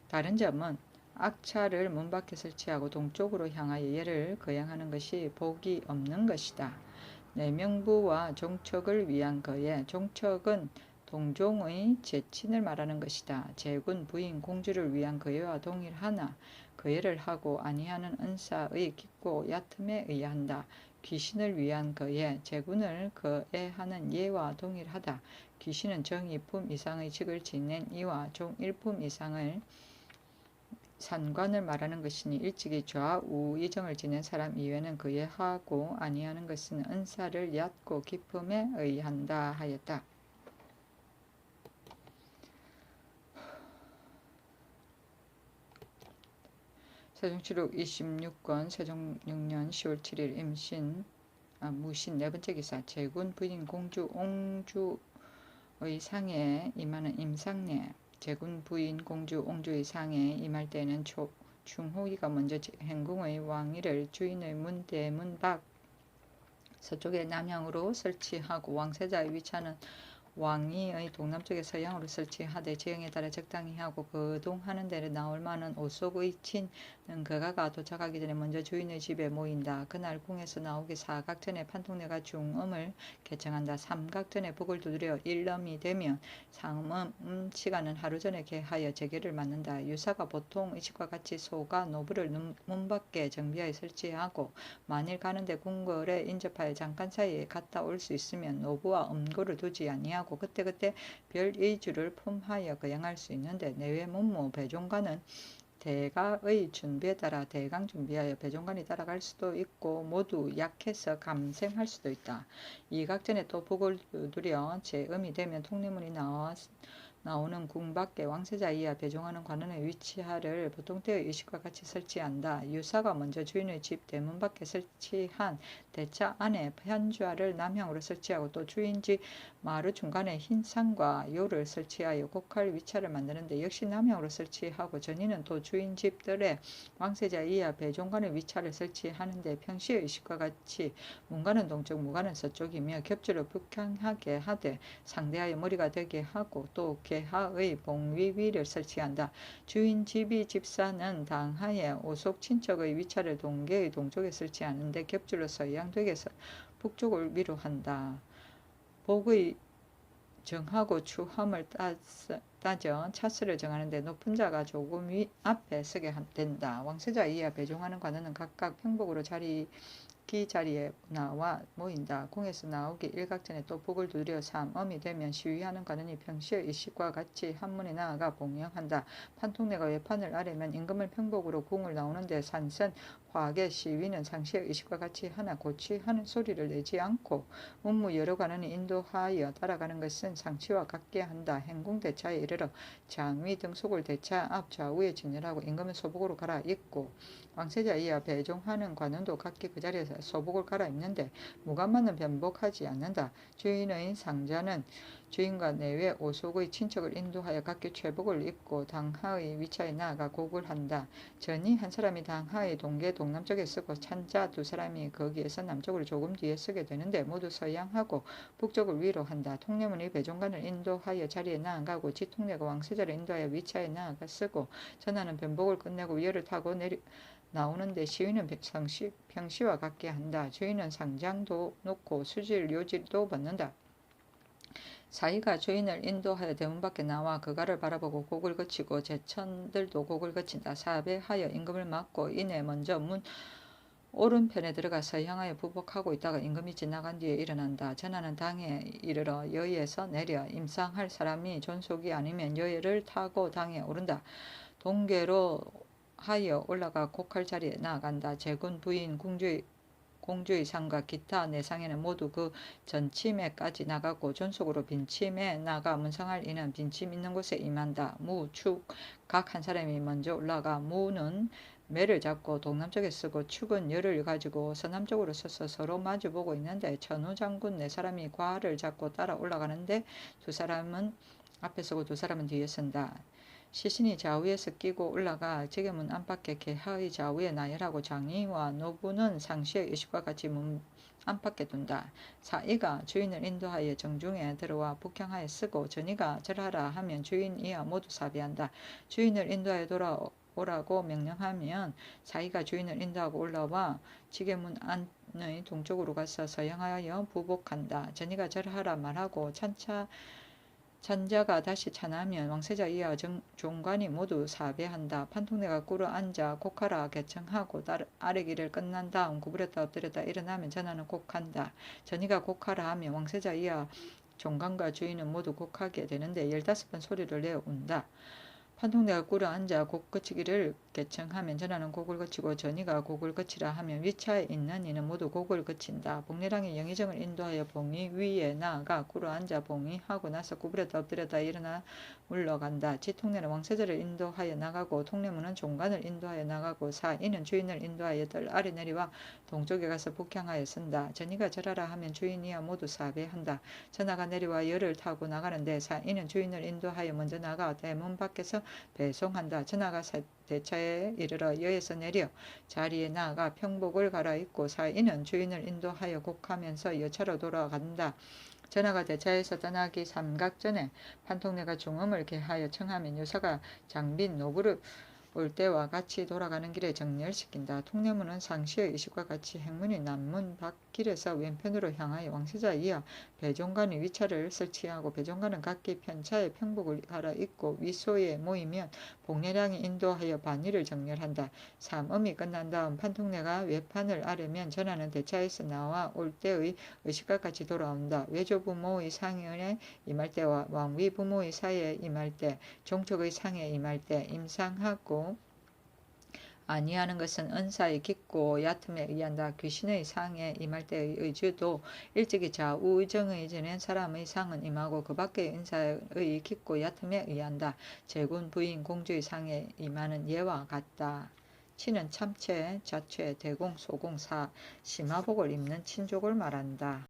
다른 점은 악차를 문 밖에 설치하고 동쪽으로 향하여 예를 거행하는 것이 복이 없는 것이다. 내명부와 종척을 위한 거에 종척은 동종의 제친을 말하는 것이다. 제군 부인 공주를 위한 거예와 동일하나 거예를 하고 아니하는 은사의 깊고 얕음에 의한다. 귀신을 위한 거예 제군을 거예하는 예와 동일하다. 귀신은 정일품 이상의 직을 지낸 이와 종일품 이상을 산관을 말하는 것이니 일찍이 좌우이정을 지낸 사람 이외에는 거예하고 아니하는 것은 은사를 얕고 깊음에 의한다 하였다. 세종시록 26권 세종 6년 10월 7일 무신 네 번째 기사. 제군 부인 공주 옹주의 상에 임하는 임상례. 제군 부인 공주 옹주의 상에 임할 때에는 충호이가 먼저 행궁의 왕위를 주인의 문 대문 밖 서쪽의 남향으로 설치하고 왕세자의 위차는 왕위의 동남쪽에 서양으로 설치하되 지형에 따라 적당히 하고 거동하는 데를 나올 만한 오속의 친는 그가가 도착하기 전에 먼저 주인의 집에 모인다. 그날 궁에서 나오기 사각전에 판통내가 중음을 개청한다. 삼각전에 북을 두드려 일럼이 되면 상음 시간은 하루 전에 개하여 제계를 맞는다. 유사가 보통 의식과 같이 소가 노부를 문 밖에 정비하여 설치하고 만일 가는데 궁궐에 인접하여 잠깐 사이에 갔다 올 수 있으면 노부와 엄고를 두지 아니하고 그때그때 별의 주를 품하여 거행할 수 있는데 내외 문무 배종관은 대가의 준비에 따라 대강 준비하여 배종관이 따라갈 수도 있고 모두 약해서 감생할 수도 있다. 이각전에 또 북을 두드려 제음이 되면 통례문이 나오는 궁 밖에 왕세자 이하 배종하는 관원의 위치하를 보통 때의 의식과 같이 설치한다. 유사가 먼저 주인의 집 대문 밖에 설치한 대차 안에 현주화를 남향으로 설치하고 또 주인 집 마루 중간에 흰 상과 요를 설치하여 곡할 위차를 만드는데 역시 남향으로 설치하고 전이는 또 주인 집들의 왕세자 이하 배종관의 위차를 설치하는데 평시의 의식과 같이 문관은 동쪽 무관은 서쪽이며 겹주를 북향하게 하되 상대하여 머리가 되게 하고 또 개하의 봉위 위를 설치한다. 주인 집이 집사는 당하에 오속 친척의 위차를 동계의 동쪽에 설치하는데 겹줄로 서양되게서 북쪽을 위로 한다. 복의 정하고 추함을 따져 차수를 정하는데 높은 자가 조금 앞에 서게 된다. 왕세자 이하 배종하는 관원은 각각 평복으로 자리에 나와 모인다. 궁에서 나오기 일각전에 또 북을 두드려 삼엄이 되면 시위하는 관원이 평시의 일식과 같이 한문에 나아가 봉영한다. 판통내가 외판을 아래면 임금을 평복으로 궁을 나오는데 산선 화계 시위는 상시의 의식과 같이 하나 고취하는 소리를 내지 않고 문무 여러 관원이 인도하여 따라가는 것은 상치와 같게 한다. 행궁 대차에 이르러 장위 등속을 대차 앞 좌우에 직렬하고 임금은 소복으로 갈아입고 왕세자 이하 배종하는 관원도 각기 그 자리에서 소복을 갈아입는데 무관만은 변복하지 않는다. 주인의 상자는 주인과 내외 오속의 친척을 인도하여 각기 최복을 입고 당하의 위차에 나아가 곡을 한다. 전이 한 사람이 당하의 동계 동남쪽에 서고 찬자 두 사람이 거기에서 남쪽으로 조금 뒤에 서게 되는데 모두 서양하고 북쪽을 위로 한다. 통례문이 배종관을 인도하여 자리에 나아가고 지통례가 왕세자를 인도하여 위차에 나아가 서고 전하는 변복을 끝내고 위를 타고 나오는데 시위는 평시와 같게 한다. 주인은 상장도 놓고 수질 요질도 받는다. 사이가 주인을 인도하여 대문 밖에 나와 그가를 바라보고 곡을 거치고 제천들도 곡을 거친다. 사배하여 임금을 맞고 이내 먼저 문 오른편에 들어가서 향하여 부복하고 있다가 임금이 지나간 뒤에 일어난다. 전하는 당에 이르러 여의에서 내려 임상할 사람이 존속이 아니면 여의를 타고 당에 오른다. 동계로 하여 올라가 곡할 자리에 나아간다. 제군 부인 공주의 상과 기타 내상에는 모두 그 전침에까지 나가고 존속으로 빈침에 나가 문상할 이는 빈침 있는 곳에 임한다. 무, 축, 각 한 사람이 먼저 올라가 무는 매를 잡고 동남쪽에 서고 축은 열을 가지고 서남쪽으로 서서 서로 마주보고 있는데 천우 장군 네 사람이 과를 잡고 따라 올라가는데 두 사람은 앞에 서고 두 사람은 뒤에 선다. 시신이 좌우에서 끼고 올라가 지게문 안팎에 개하의 좌우에 나열하고 장의와 노부는 상시의 의식과 같이 문 안팎에 둔다. 사이가 주인을 인도하여 정중에 들어와 북향하에 쓰고 전이가 절하라 하면 주인 이하 모두 사비한다. 주인을 인도하여 돌아오라고 명령하면 사이가 주인을 인도하고 올라와 지게문 안의 동쪽으로 가서 서양하여 부복한다. 전이가 절하라 말하고 찬자가 다시 찬하면 왕세자 이하 종관이 모두 사배한다. 판통내가 꿇어 앉아 곡하라 개청하고 아래기를 끝난 다음 구부렸다 엎드렸다 일어나면 전하는 곡한다. 전이가 곡하라 하면 왕세자 이하 종관과 주인은 모두 곡하게 되는데 15번 소리를 내어 운다. 판통내가 꿇어 앉아 곡 거치기를 개청하면 전하는 곡을 거치고 전이가 곡을 거치라 하면 위차에 있는 이는 모두 곡을 거친다. 복례랑이 영의정을 인도하여 봉이 위에 나아가 꿇어 앉아 봉이 하고 나서 구부렸다 엎드렸다 일어나 물러간다. 지통내는 왕세자를 인도하여 나가고 통례문은 종관을 인도하여 나가고 이는 주인을 인도하여 뜰 아래 내리와 동쪽에 가서 북향하여 선다. 전이가 절하라 하면 주인이야 모두 사배한다. 전하가 내려와 열을 타고 나가는데 이는 주인을 인도하여 먼저 나가 대문 밖에서 배송한다. 전하가 대차에 이르러 여에서 내려 자리에 나아가 평복을 갈아입고 이는 주인을 인도하여 곡하면서 여차로 돌아간다. 전하가 대차에서 떠나기 삼각 전에 판통내가 중음을 개하여 청하면 유사가 장빈 노부를 올 때와 같이 돌아가는 길에 정렬시킨다. 통례문은 상시의 의식과 같이 행문이 남문 밖길에서 왼편으로 향하여 왕세자 이하 배종관이 위차를 설치하고 배종관은 각기 편차에 평복을 갈아입고 위소에 모이면 복례량이 인도하여 반일을 정렬한다. 3. 음이 끝난 다음 판통례가 외판을 아르면 전하는 대차에서 나와 올 때의 의식과 같이 돌아온다. 외조부모의 상에 임할 때와 왕위부모의 사이에 임할 때, 종척의 상에 임할 때, 임상하고 아니하는 것은 은사의 깊고 얕음에 의한다. 귀신의 상에 임할 때의 의주도 일찍이 좌우정의 지낸 사람의 상은 임하고 그 밖의 은사의 깊고 얕음에 의한다. 제군 부인 공주의 상에 임하는 예와 같다. 치는 참체, 자체, 대공, 소공, 심화복을 입는 친족을 말한다.